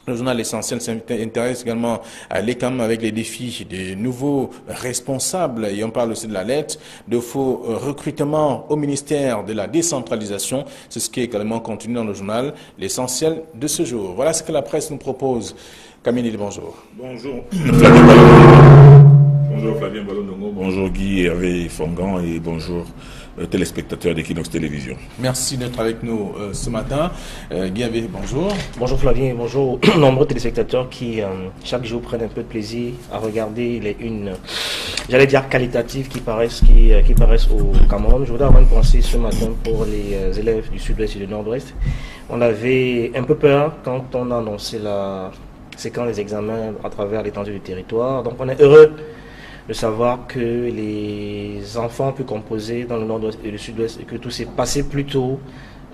Le journal Essentiel s'intéresse également à l'ECAM avec les défis des nouveaux responsables. Et on parle aussi de la lettre de faux recrutement au ministère de la décentralisation. C'est ce qui est également contenu dans le journal L'Essentiel de ce jour. Voilà ce que la presse nous propose. Camille, bonjour. Bonjour. Bonjour Flavien Ballon-Dongo, bonjour Guy Hervé Fongan et bonjour téléspectateurs d'Equinox Télévision. Merci d'être avec nous ce matin. Guy Hervé, bonjour. Bonjour Flavien, bonjour aux nombreux téléspectateurs qui chaque jour prennent un peu de plaisir à regarder les unes, j'allais dire qualitatives qui paraissent au Cameroun. Je voudrais avoir une pensée ce matin pour les élèves du sud-ouest et du nord-ouest. On avait un peu peur quand on a annoncé la séquence des examens à travers l'étendue du territoire. Donc on est heureux de savoir que les enfants peuvent composer dans le nord-ouest et le sud-ouest et que tout s'est passé plutôt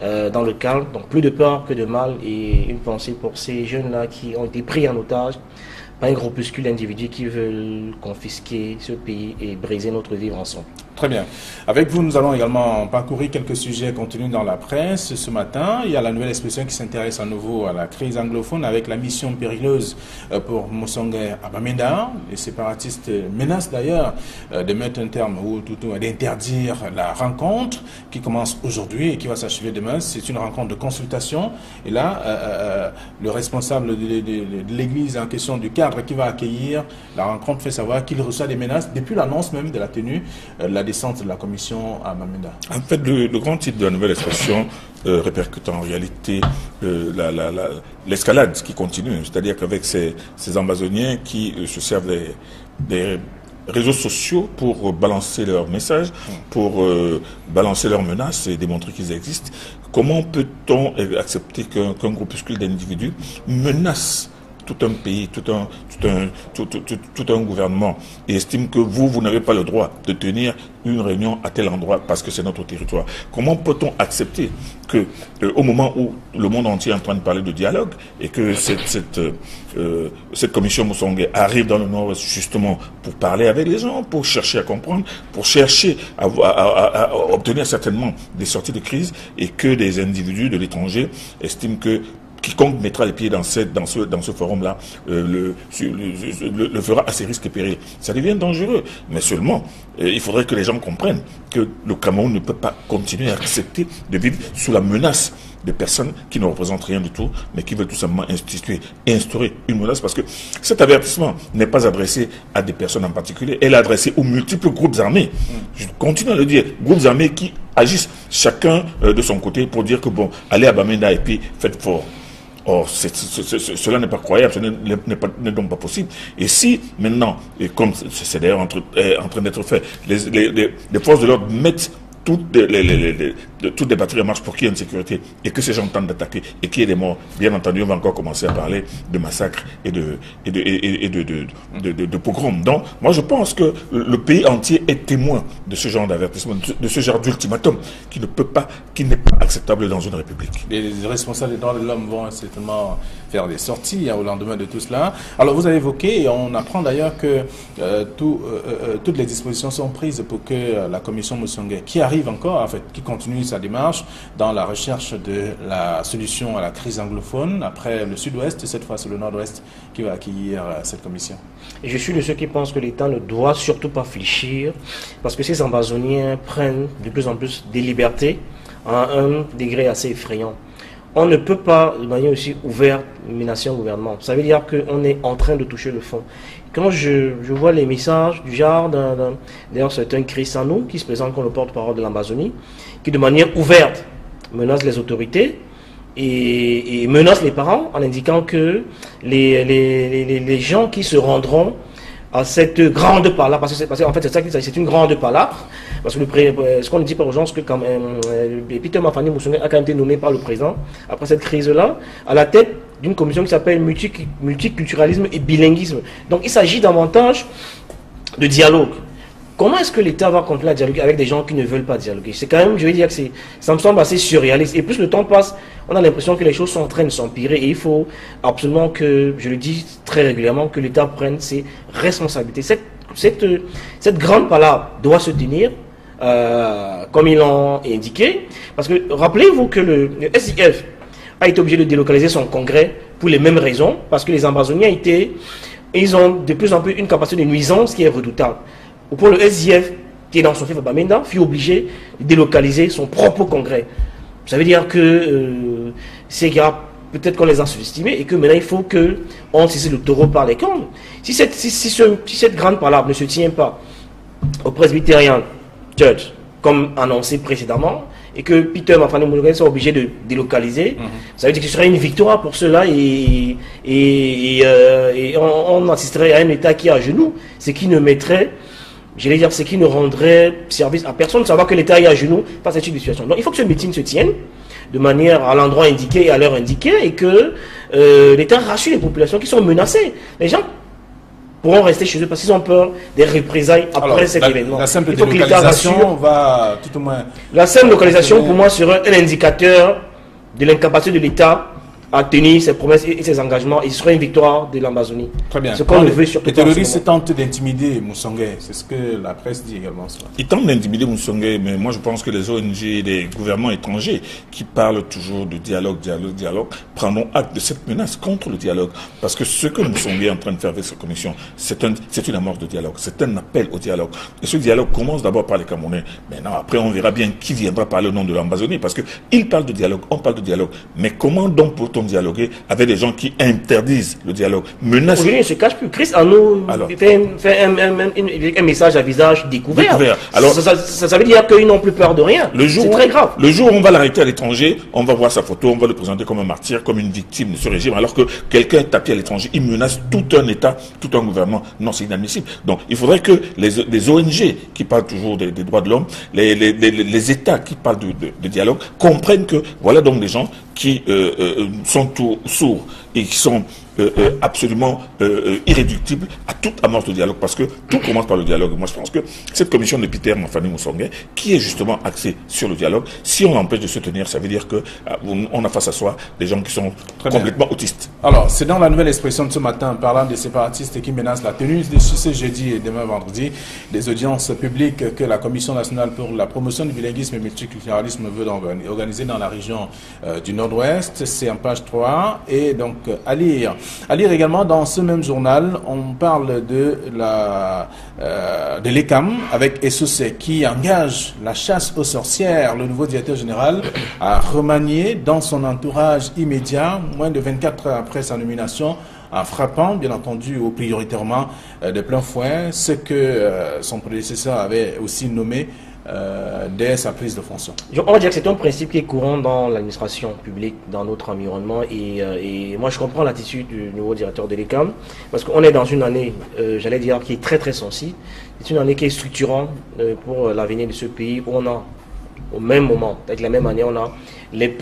dans le calme, donc plus de peur que de mal, et une pensée pour ces jeunes-là qui ont été pris en otage par un groupuscule d'individus qui veulent confisquer ce pays et briser notre vivre ensemble. Très bien. Avec vous, nous allons également parcourir quelques sujets contenus dans la presse ce matin. Il y a la nouvelle expression qui s'intéresse à nouveau à la crise anglophone avec la mission périlleuse pour Mosongue Abamenda. Les séparatistes menacent d'ailleurs de mettre un terme ou d'interdire la rencontre qui commence aujourd'hui et qui va s'achever demain. C'est une rencontre de consultation. Et là, le responsable de l'église en question du cadre qui va accueillir la rencontre fait savoir qu'il reçoit des menaces depuis l'annonce même de la tenue la descente de la commission à Bamenda. En fait, le grand titre de la nouvelle expression répercute en réalité l'escalade qui continue. C'est-à-dire qu'avec ces ambazoniens qui se servent des réseaux sociaux pour balancer leurs messages, pour balancer leurs menaces et démontrer qu'ils existent, comment peut-on accepter qu'un groupuscule d'individus menace tout un pays, tout un gouvernement et estime que vous n'avez pas le droit de tenir une réunion à tel endroit parce que c'est notre territoire? Comment peut-on accepter que au moment où le monde entier est en train de parler de dialogue et que cette commission Mosongue arrive dans le nord justement pour parler avec les gens, pour chercher à comprendre, pour chercher à obtenir certainement des sorties de crise, et que des individus de l'étranger estiment que quiconque mettra les pieds dans ce forum-là le fera à ses risques et périls. Ça devient dangereux. Mais seulement, il faudrait que les gens comprennent que le Cameroun ne peut pas continuer à accepter de vivre sous la menace de personnes qui ne représentent rien du tout, mais qui veulent tout simplement instaurer une menace, parce que cet avertissement n'est pas adressé à des personnes en particulier, elle est adressée aux multiples groupes armés. Je continue à le dire, groupes armés qui agissent chacun de son côté pour dire que bon, allez à Bamenda et puis faites fort. Or, cela n'est pas croyable, ce n'est donc pas possible. Et si maintenant, et comme c'est d'ailleurs en train d'être fait, les forces de l'ordre mettent toutes les batteries marchent pour qu'il y ait une sécurité et que ces gens tentent d'attaquer et qu'il y ait des morts, bien entendu, on va encore commencer à parler de massacres et de pogroms. Donc, moi, je pense que le pays entier est témoin de ce genre d'avertissement, de ce genre d'ultimatum qui n'est pas acceptable dans une république. Les responsables des droits de l'homme vont certainement faire des sorties au lendemain de tout cela. Alors, vous avez évoqué, et on apprend d'ailleurs que toutes les dispositions sont prises pour que la commission Moussongué, qui arrive encore, en fait, qui continue sa démarche dans la recherche de la solution à la crise anglophone, après le sud-ouest, cette fois c'est le nord-ouest qui va accueillir cette commission. Et je suis de ceux qui pensent que l'État ne doit surtout pas fléchir, parce que ces Amazoniens prennent de plus en plus des libertés à un degré assez effrayant. On ne peut pas, de manière aussi ouverte, menacer un gouvernement. Ça veut dire qu'on est en train de toucher le fond. Quand je vois les messages du genre d'ailleurs c'est un Chris Sanou qui se présente comme le porte-parole de l'Amazonie, qui de manière ouverte menace les autorités et menace les parents en indiquant que les gens qui se rendront à cette grande pala, parce que en fait c'est ça qu'il s'agit, c'est une grande pala, parce que ce qu'on ne dit pas aux gens, c'est que quand Peter Mafani Moussongué a quand même été nommé par le président, après cette crise-là, à la tête d'une commission qui s'appelle multiculturalisme et bilinguisme. Donc il s'agit davantage de dialogue. Comment est-ce que l'État va continuer à dialoguer avec des gens qui ne veulent pas dialoguer? C'est quand même, je vais dire que ça me semble assez surréaliste. Et plus le temps passe, on a l'impression que les choses sont en train de s'empirer. Et il faut absolument que, je le dis très régulièrement, que l'État prenne ses responsabilités. Cette grande palabre doit se tenir, comme ils l'ont indiqué. Parce que rappelez-vous que le SIF a été obligé de délocaliser son congrès pour les mêmes raisons. Parce que les Amazoniens ils ont de plus en plus une capacité de nuisance qui est redoutable. Au point, le SIF, qui est dans son fief à Bamenda, fut obligé de délocaliser son propre congrès. Ça veut dire que ces gars, peut-être qu'on les a sous-estimés et que maintenant il faut qu'on saisisse le taureau par les cornes. Si cette grande palabre ne se tient pas au Presbyterian Church, comme annoncé précédemment, et que Peter Mafani Moussongué soit obligé de délocaliser, ça veut dire que ce serait une victoire pour cela et on assisterait à un État qui est à genoux, ce qui ne mettrait, j'allais dire, ce qui ne rendrait service à personne, savoir que l'État est à genoux face à cette situation. Donc il faut que ce meeting se tienne de manière à l'endroit indiqué et à l'heure indiquée et que l'État rassure les populations qui sont menacées. Les gens pourront rester chez eux parce qu'ils ont peur des représailles après cet événement. La simple délocalisation va tout au moins... La simple localisation pour moi serait un indicateur de l'incapacité de l'État à tenir ses promesses et ses engagements, et ce serait une victoire de l'Amazonie. Très bien. Ce qu'on ne veut surtout les terroristes tentent d'intimider Moussongué, c'est ce que la presse dit également. Ils tentent d'intimider Moussongué, mais moi je pense que les ONG et les gouvernements étrangers qui parlent toujours de dialogue, prendront acte de cette menace contre le dialogue. Parce que ce que Moussongué est en train de faire avec cette commission, c'est une amorce de dialogue, c'est un appel au dialogue. Et ce dialogue commence d'abord par les Camerounais. Maintenant, après on verra bien qui viendra parler au nom de l'Amazonie, parce qu'ils parlent de dialogue, on parle de dialogue. Mais comment donc peut-on dialoguer avec des gens qui interdisent le dialogue, menacent... Aujourd'hui, il ne se cache plus. Chris Arnaud fait un message à visage découvert. Alors, ça veut dire qu'ils n'ont plus peur de rien. C'est très grave. Le jour où on va l'arrêter à l'étranger, on va voir sa photo, on va le présenter comme un martyr, comme une victime de ce régime, alors que quelqu'un est tapé à l'étranger, il menace tout un État, tout un gouvernement. Non, c'est inadmissible. Donc, il faudrait que les ONG qui parlent toujours des droits de l'homme, les États qui parlent de dialogue, comprennent que voilà donc des gens qui sont tout sourds et qui sont absolument irréductibles à toute amorce de dialogue, parce que tout commence par le dialogue. Moi, je pense que cette commission de Peter Mafani Moussongué, qui est justement axée sur le dialogue, si on l'empêche de se tenir, ça veut dire que on a face à soi des gens qui sont complètement autistes. Alors, c'est dans la nouvelle expression de ce matin, parlant des séparatistes qui menacent la tenue de ce jeudi et demain vendredi des audiences publiques que la Commission nationale pour la promotion du bilinguisme et multiculturalisme veut organiser dans la région du Nord-Ouest. C'est en page 3 et donc à lire. À lire également dans ce même journal, on parle de l'ECAM avec Essoussé qui engage la chasse aux sorcières. Le nouveau directeur général a remanié dans son entourage immédiat, moins de 24 heures après sa nomination, en frappant, bien entendu, ou prioritairement de plein fouet, ce que son prédécesseur avait aussi nommé dès sa prise de fonction. On va dire que c'est un principe qui est courant dans l'administration publique, dans notre environnement, et moi je comprends l'attitude du nouveau directeur de l'ECAM, parce qu'on est dans une année, j'allais dire, qui est très très sensible. C'est une année qui est structurante pour l'avenir de ce pays, où on a au même moment, avec la même année, on a les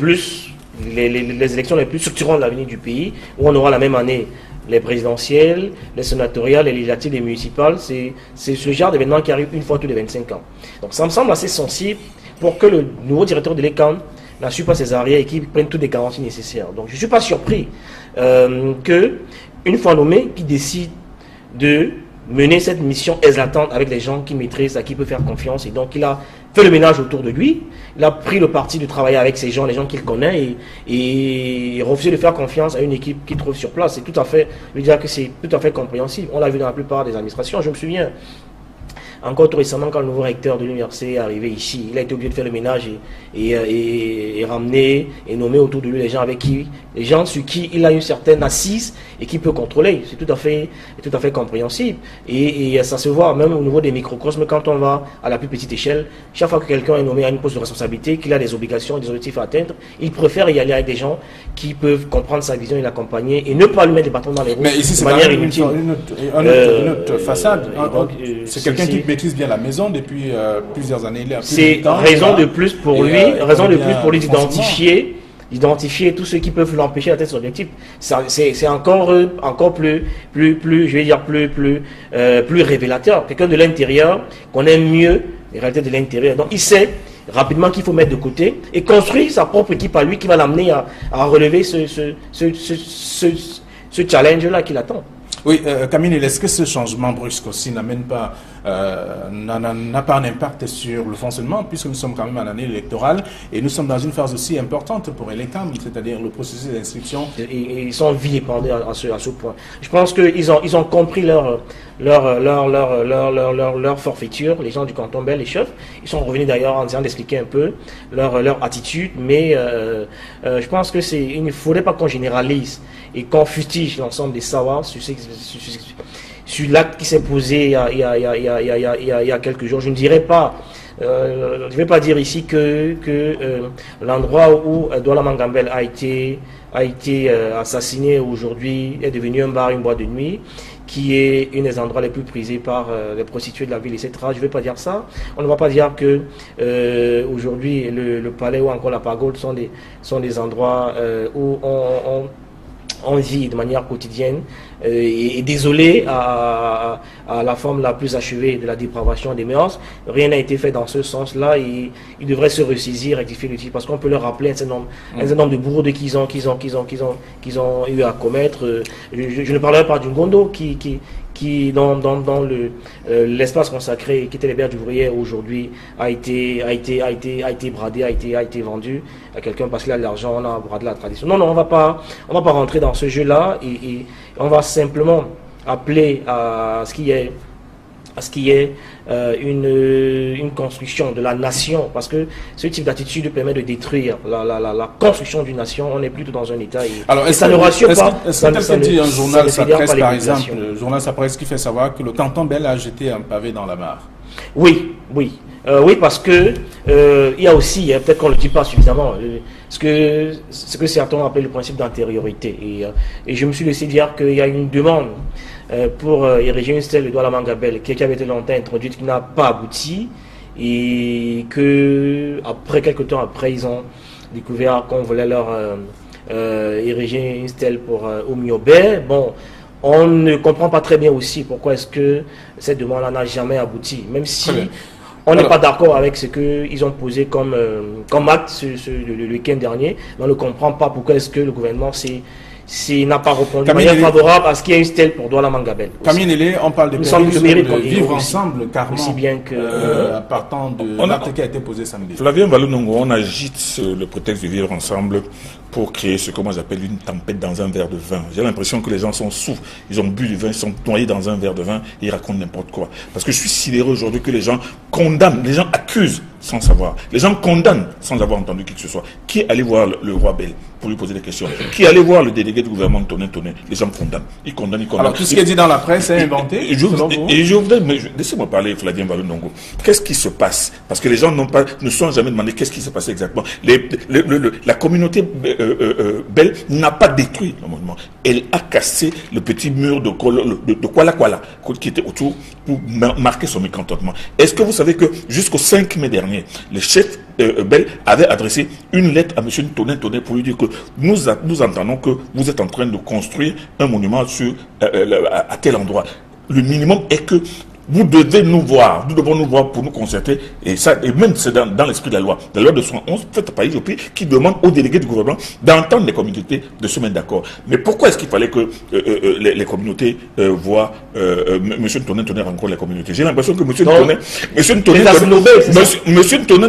élections les plus structurantes de l'avenir du pays, où on aura la même année les présidentielles, les sénatoriales, les législatives, les municipales. C'est ce genre d'événement qui arrive une fois tous les 25 ans. Donc ça me semble assez sensible pour que le nouveau directeur de l'ECAN n'assure pas ses arrières et qu'il prenne toutes les garanties nécessaires. Donc je ne suis pas surpris que, une fois nommé, qu'il décide de mener cette mission exaltante avec les gens qui maîtrisent, à qui il peut faire confiance. Et donc il a fait le ménage autour de lui, il a pris le parti de travailler avec ces gens, les gens qu'il connaît, et refusé de faire confiance à une équipe qu'il trouve sur place. C'est tout à fait, je veux dire que c'est tout à fait compréhensible. On l'a vu dans la plupart des administrations. Je me souviens, encore tout récemment, quand le nouveau recteur de l'université est arrivé ici, il a été obligé de faire le ménage et ramener et nommer autour de lui les gens sur qui il a une certaine assise et qui peut contrôler. C'est tout à fait compréhensible. Et ça se voit même au niveau des microcosmes quand on va à la plus petite échelle. Chaque fois que quelqu'un est nommé à une poste de responsabilité, qu'il a des obligations, des objectifs à atteindre, il préfère y aller avec des gens qui peuvent comprendre sa vision et l'accompagner et ne pas lui mettre des bâtons dans les roues. Mais ici, c'est de manière inutile. Une autre façade. C'est quelqu'un qui maîtrise bien la maison depuis plusieurs années. C'est raison de plus pour lui, d'identifier tous ceux qui peuvent l'empêcher d'atteindre son objectif. C'est encore plus je vais dire plus révélateur. Quelqu'un de l'intérieur connaît mieux les réalités de l'intérieur. Donc il sait rapidement qu'il faut mettre de côté et construire sa propre équipe à lui qui va l'amener à relever ce challenge-là qui l'attend. Oui, Camille, est-ce que ce changement brusque aussi n'a pas un impact sur le fonctionnement, puisque nous sommes quand même en année électorale et nous sommes dans une phase aussi importante pour l'ECAM, c'est-à-dire le processus d'inscription. Ils sont vilipendés à ce point. Je pense qu'ils ont compris leur forfaiture, les gens du canton Bel, les chefs. Ils sont revenus d'ailleurs en essayant d'expliquer un peu leur attitude, mais je pense que il ne faudrait pas qu'on généralise et qu'on fustige l'ensemble des savoirs sur l'acte qui s'est posé il y a quelques jours. Je ne dirais pas, je ne vais pas dire ici que l'endroit où Douala Mangambel a été assassiné aujourd'hui est devenu un bar, une boîte de nuit, qui est un des endroits les plus prisés par les prostituées de la ville, etc. Je ne vais pas dire ça. On ne va pas dire que aujourd'hui le palais ou encore la pagode sont des endroits où on vit de manière quotidienne et désolé à la forme la plus achevée de la dépravation des mœurs. Rien n'a été fait dans ce sens-là et ils devraient se ressaisir, rectifier le tir parce qu'on peut leur rappeler un certain nombre de bourreaux qu'ils ont eu à commettre. Je ne parlerai pas d'une Gondo qui dans l'espace consacré qui était les berges d'ouvriers aujourd'hui a été bradé, a été vendu à quelqu'un parce qu'il a de l'argent, on a bradé la tradition. Non, on va pas rentrer dans ce jeu-là et on va simplement appeler à ce qui est une construction de la nation, parce que ce type d'attitude permet de détruire la construction d'une nation. On est plutôt dans un état. Alors, ça ne rassure pas. Est-ce que dit un journal Sa Presse, par exemple, le journal Sa Presse qui fait savoir que le canton Bel a jeté un pavé dans la mare? Oui, parce que il y a aussi, peut-être qu'on ne le dit pas suffisamment, ce que certains appellent le principe d'antériorité. Et je me suis laissé dire qu'il y a une demande pour ériger une stèle de Douala Mangambel qui avait été longtemps introduite, qui n'a pas abouti, et que quelques temps après, ils ont découvert qu'on voulait leur ériger une stèle pour Omiobé. Bon, on ne comprend pas très bien aussi pourquoi est-ce que cette demande-là n'a jamais abouti, même si on n'est pas d'accord avec ce qu'ils ont posé comme acte le week-end dernier. On ne comprend pas pourquoi est-ce que le gouvernement n'a pas répondu de manière favorable à ce qu'il y ait une stèle pour Douala Mangambel. Camille Nélé, on parle de vivre ensemble, carrément, aussi bien que partant de l'acte qui a été posé samedi. Flavien Balunongo, on agite le prétexte de vivre ensemble pour créer ce que moi j'appelle une tempête dans un verre de vin. J'ai l'impression que les gens sont sous, ils ont bu du vin, ils sont noyés dans un verre de vin et ils racontent n'importe quoi. Parce que je suis sidéré aujourd'hui que les gens condamnent, les gens accusent sans savoir. Les gens condamnent sans avoir entendu qui que ce soit. Qui est allé voir le roi Bel pour lui poser des questions? Qui est allé voir le délégué du gouvernement Toné? Les gens condamnent. Ils condamnent. Alors tout ce qui est dit dans la presse est inventé. Laissez-moi parler, Flavien Balunongo. Qu'est-ce qui se passe? Parce que les gens ne sont jamais demandé qu'est-ce qui s'est passé exactement. La communauté Bel n'a pas détruit le monument. Elle a cassé le petit mur de Kuala Kuala qui était autour pour marquer son mécontentement. Est-ce que vous savez que jusqu'au 5 mai dernier, les chefs Bell avait adressé une lettre à M. Ntoné pour lui dire que nous entendons que vous êtes en train de construire un monument à tel endroit. Le minimum est que vous devez nous voir, nous devons nous voir pour nous concerter, et même c'est dans l'esprit de la loi de 71, faite par l'IGP, qui demande aux délégués du gouvernement d'entendre les communautés, de se mettre d'accord. Mais pourquoi est-ce qu'il fallait que les communautés voient M. Ntoné rencontre les communautés? J'ai l'impression que M.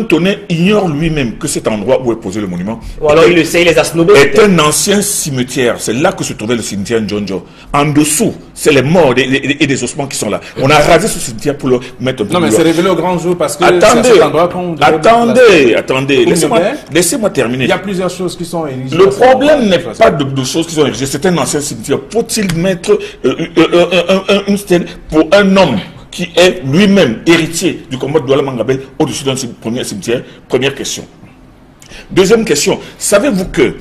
Ntoné ignore lui-même que cet endroit où est posé le monument, ou alors il le sait, il les a snobés, est un ancien cimetière. C'est là que se trouvait le cimetière Ndjonjo. En dessous, c'est les morts et des ossements qui sont là. On a rasé ce cimetière pour le mettre un peu. Non, mais c'est révélé au grand jour parce que attendez, laissez-moi terminer. Il y a plusieurs choses qui sont érigées. Le problème n'est pas de choses qui sont érigées. C'est un ancien cimetière. Faut-il mettre une stèle pour un homme qui est lui-même héritier du combat de Douala Mangabel au-dessus d'un premier cimetière? Première question. Deuxième question. Savez-vous que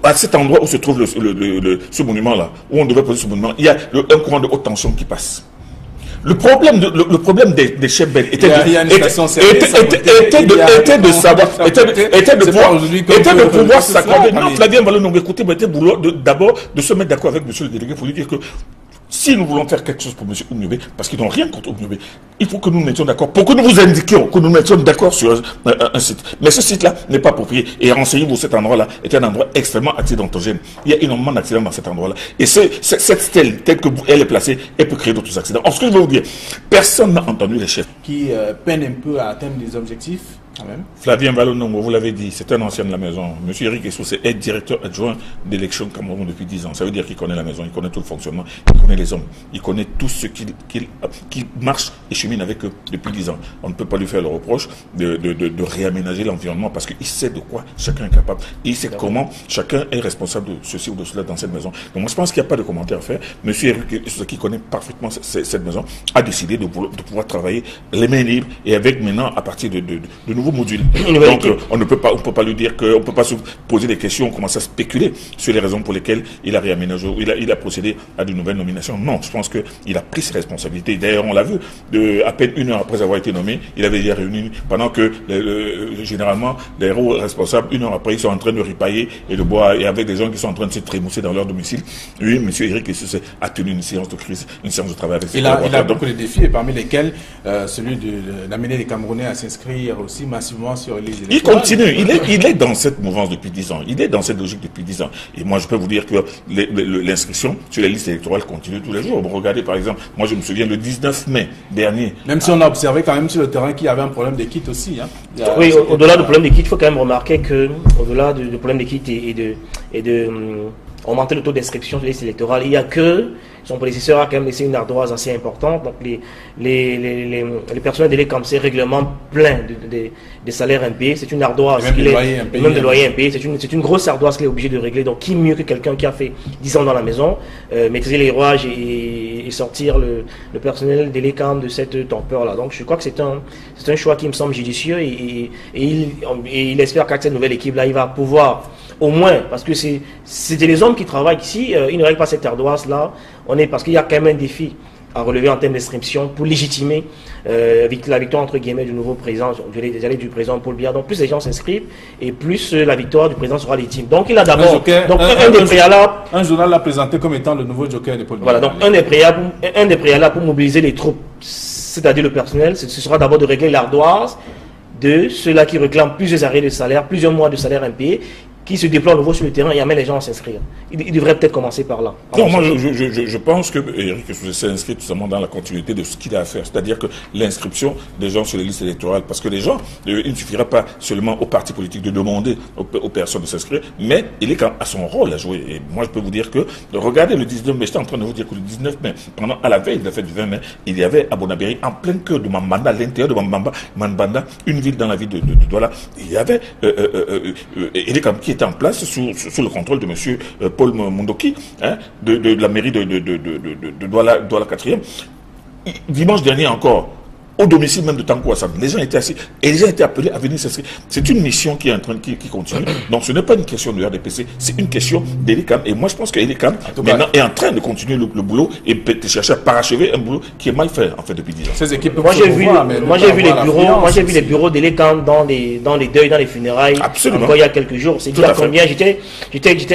à cet endroit où se trouve ce monument-là, où on devait poser ce monument, il y a un courant de haute tension qui passe. Le problème des chefs belges était de pouvoir s'accorder. Non, Flavien Vallon, écoutez, mais était boulot d'abord de se mettre d'accord avec M. le délégué pour lui dire que si nous voulons faire quelque chose pour M. Oumniobé, parce qu'ils n'ont rien contre Oumniobé, il faut que nous mettions d'accord, pour que nous vous indiquions, que nous mettions d'accord sur un site. Mais ce site-là n'est pas approprié. Et renseignez-vous, cet endroit-là est un endroit extrêmement accidentogène. Il y a énormément d'accidents dans cet endroit-là. Et cette stèle, telle qu'elle est placée, elle peut créer d'autres accidents. En ce que je veux vous dire, personne n'a entendu les chefs. Qui peinent un peu à atteindre les objectifs. Même. Flavien Vallonongo, vous l'avez dit, c'est un ancien de la maison. Monsieur Eric Essoussé est directeur adjoint d'élection Cameroun depuis 10 ans. Ça veut dire qu'il connaît la maison, il connaît tout le fonctionnement, il connaît les hommes, il connaît tout ce qui marche et chemine avec eux depuis 10 ans. On ne peut pas lui faire le reproche de réaménager l'environnement parce qu'il sait de quoi chacun est capable. Et il sait comment chacun est responsable de ceci ou de cela dans cette maison. Donc moi je pense qu'il n'y a pas de commentaire à faire. Monsieur Eric Essoussé, qui connaît parfaitement cette maison, a décidé de pouvoir travailler les mains libres et avec maintenant, à partir de nouveaux modules. Donc on ne peut pas lui dire qu'on ne peut pas se poser des questions, commencer à spéculer sur les raisons pour lesquelles il a réaménagé, il a procédé à de nouvelles nominations. Non, je pense qu'il a pris ses responsabilités. D'ailleurs, on l'a vu, à peine une heure après avoir été nommé, il avait déjà réuni, pendant que généralement les héros responsables, une heure après, ils sont en train de ripailler et de boire, et avec des gens qui sont en train de se trémousser dans leur domicile. Lui, M. Eric Essoussé a tenu une séance de crise, une séance de travail avec ses collaborateurs. Il a beaucoup de défis, et parmi lesquels celui d'amener les Camerounais à s'inscrire aussi massivement sur les élections. Il continue, il est dans cette mouvance depuis 10 ans, il est dans cette logique depuis 10 ans. Et moi je peux vous dire que l'inscription sur les listes électorales continue tous les jours. Bon, regardez par exemple, moi je me souviens le 19 mai dernier. Même si on a observé quand même sur le terrain qu'il y avait un problème de kit aussi. Hein. Oui, au-delà du problème de kit, il faut quand même remarquer que au-delà du problème de kit et de augmenter le taux d'inscription sur les listes électorales, il y a que son prédécesseur a quand même laissé une ardoise assez importante. Donc les personnels délais comme c'est règlement plein de salaires impayés. C'est une ardoise, même de loyers impayés. C'est une grosse ardoise qu'il est obligé de régler. Donc qui mieux que quelqu'un qui a fait 10 ans dans la maison, maîtriser les rouages et sortir le personnel délai quand même de cette torpeur-là. Donc je crois que c'est un choix qui me semble judicieux et il espère qu'avec cette nouvelle équipe-là, il va pouvoir au moins, parce que c'était les hommes qui travaillent ici, ils ne règlent pas cette ardoise-là. Parce qu'il y a quand même un défi à relever en termes d'inscription pour légitimer la victoire entre guillemets du nouveau président, du président Paul Biya. Donc plus les gens s'inscrivent et plus la victoire du président sera légitime. Donc il a d'abord un des préalables. Un journal l'a présenté comme étant le nouveau joker de Paul Biya. Voilà, donc un des préalables pour mobiliser les troupes, c'est-à-dire le personnel, ce sera d'abord de régler l'ardoise de ceux-là qui réclament plusieurs arrêts de salaire, plusieurs mois de salaire impayés, qui se déploie à nouveau sur le terrain et amène les gens à s'inscrire. Il devrait peut-être commencer par là. Non, moi je pense que Eric s'est inscrit tout simplement dans la continuité de ce qu'il a à faire. C'est-à-dire que l'inscription des gens sur les listes électorales, parce que les gens, il ne suffira pas seulement aux partis politiques de demander aux personnes de s'inscrire, mais il est quand même à son rôle à jouer. Et moi je peux vous dire que, regardez le 19 mai, j'étais en train de vous dire que le 19 mai, à la veille de la fête du 20 mai, il y avait à Bonabéry, en plein cœur de Mambanda, à l'intérieur de Mambanda, une ville dans la ville de Douala, il y avait Eric qui était en place sous le contrôle de M. Paul Mundoki, de la mairie de Douala 4e. Dimanche dernier encore, au domicile même de Tanko Hassan. Les gens étaient assis et les gens étaient appelés à venir s'inscrire. C'est une mission qui est en train qui continue. Donc ce n'est pas une question de RDPC, c'est une question d'Elikam. Et moi je pense qu'Elikam maintenant est en train de continuer le boulot et de chercher à parachever un boulot qui est mal fait en fait depuis 10 ans. Ces équipes moi j'ai vu les bureaux d'Elikam dans les deuils, dans les funérailles. Absolument. Encore il y a quelques jours. C'est dire combien j'étais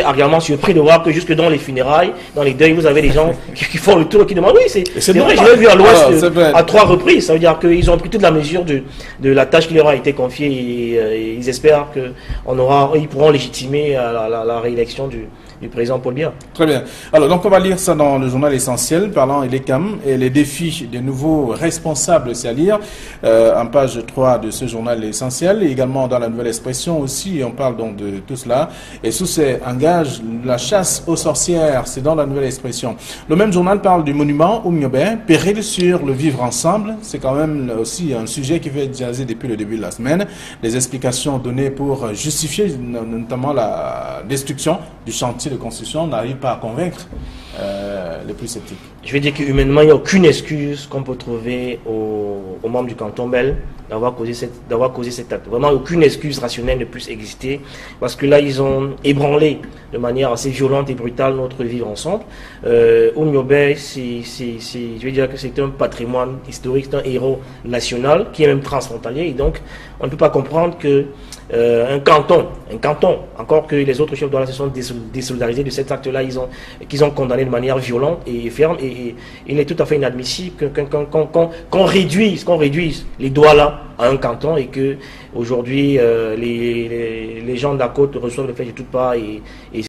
agréablement surpris de voir que jusque dans les funérailles, dans les deuils, vous avez des gens qui font le tour et qui demandent oui, c'est vrai, je l'ai vu à l'Ouest à 3 reprises. Ça veut dire qu'ils ont pris toute la mesure de la tâche qui leur a été confiée et ils espèrent qu'ils pourront légitimer la réélection du président Paul Biya. Très bien. Alors, donc on va lire ça dans le journal Essentiel, parlant Elikam et les défis des nouveaux responsables, c'est à lire en page 3 de ce journal Essentiel, et également dans la Nouvelle Expression aussi, on parle donc de tout cela. Et sous ces engage la chasse aux sorcières, c'est dans la Nouvelle Expression. Le même journal parle du monument Oumniobé, péril sur le vivre ensemble. C'est quand même aussi un sujet qui veut être jasé depuis le début de la semaine. Les explications données pour justifier notamment la destruction du chantier de construction n'arrive pas à convaincre les plus sceptiques. Je vais dire qu'humainement, il n'y a aucune excuse qu'on peut trouver aux membres du canton Bel d'avoir causé cet acte. Vraiment, aucune excuse rationnelle ne puisse exister, parce que là, ils ont ébranlé de manière assez violente et brutale notre vivre ensemble. Oumniobé, je vais dire que c'est un patrimoine historique, c'est un héros national qui est même transfrontalier, et donc on ne peut pas comprendre que un canton, encore que les autres chefs de la se sont désolidarisés de cet acte-là, qu'ils ont condamné de manière violente et ferme, et il est tout à fait inadmissible qu'on réduise les doigts là à un canton, et que aujourd'hui les gens de la côte reçoivent le fait de toutes parts, et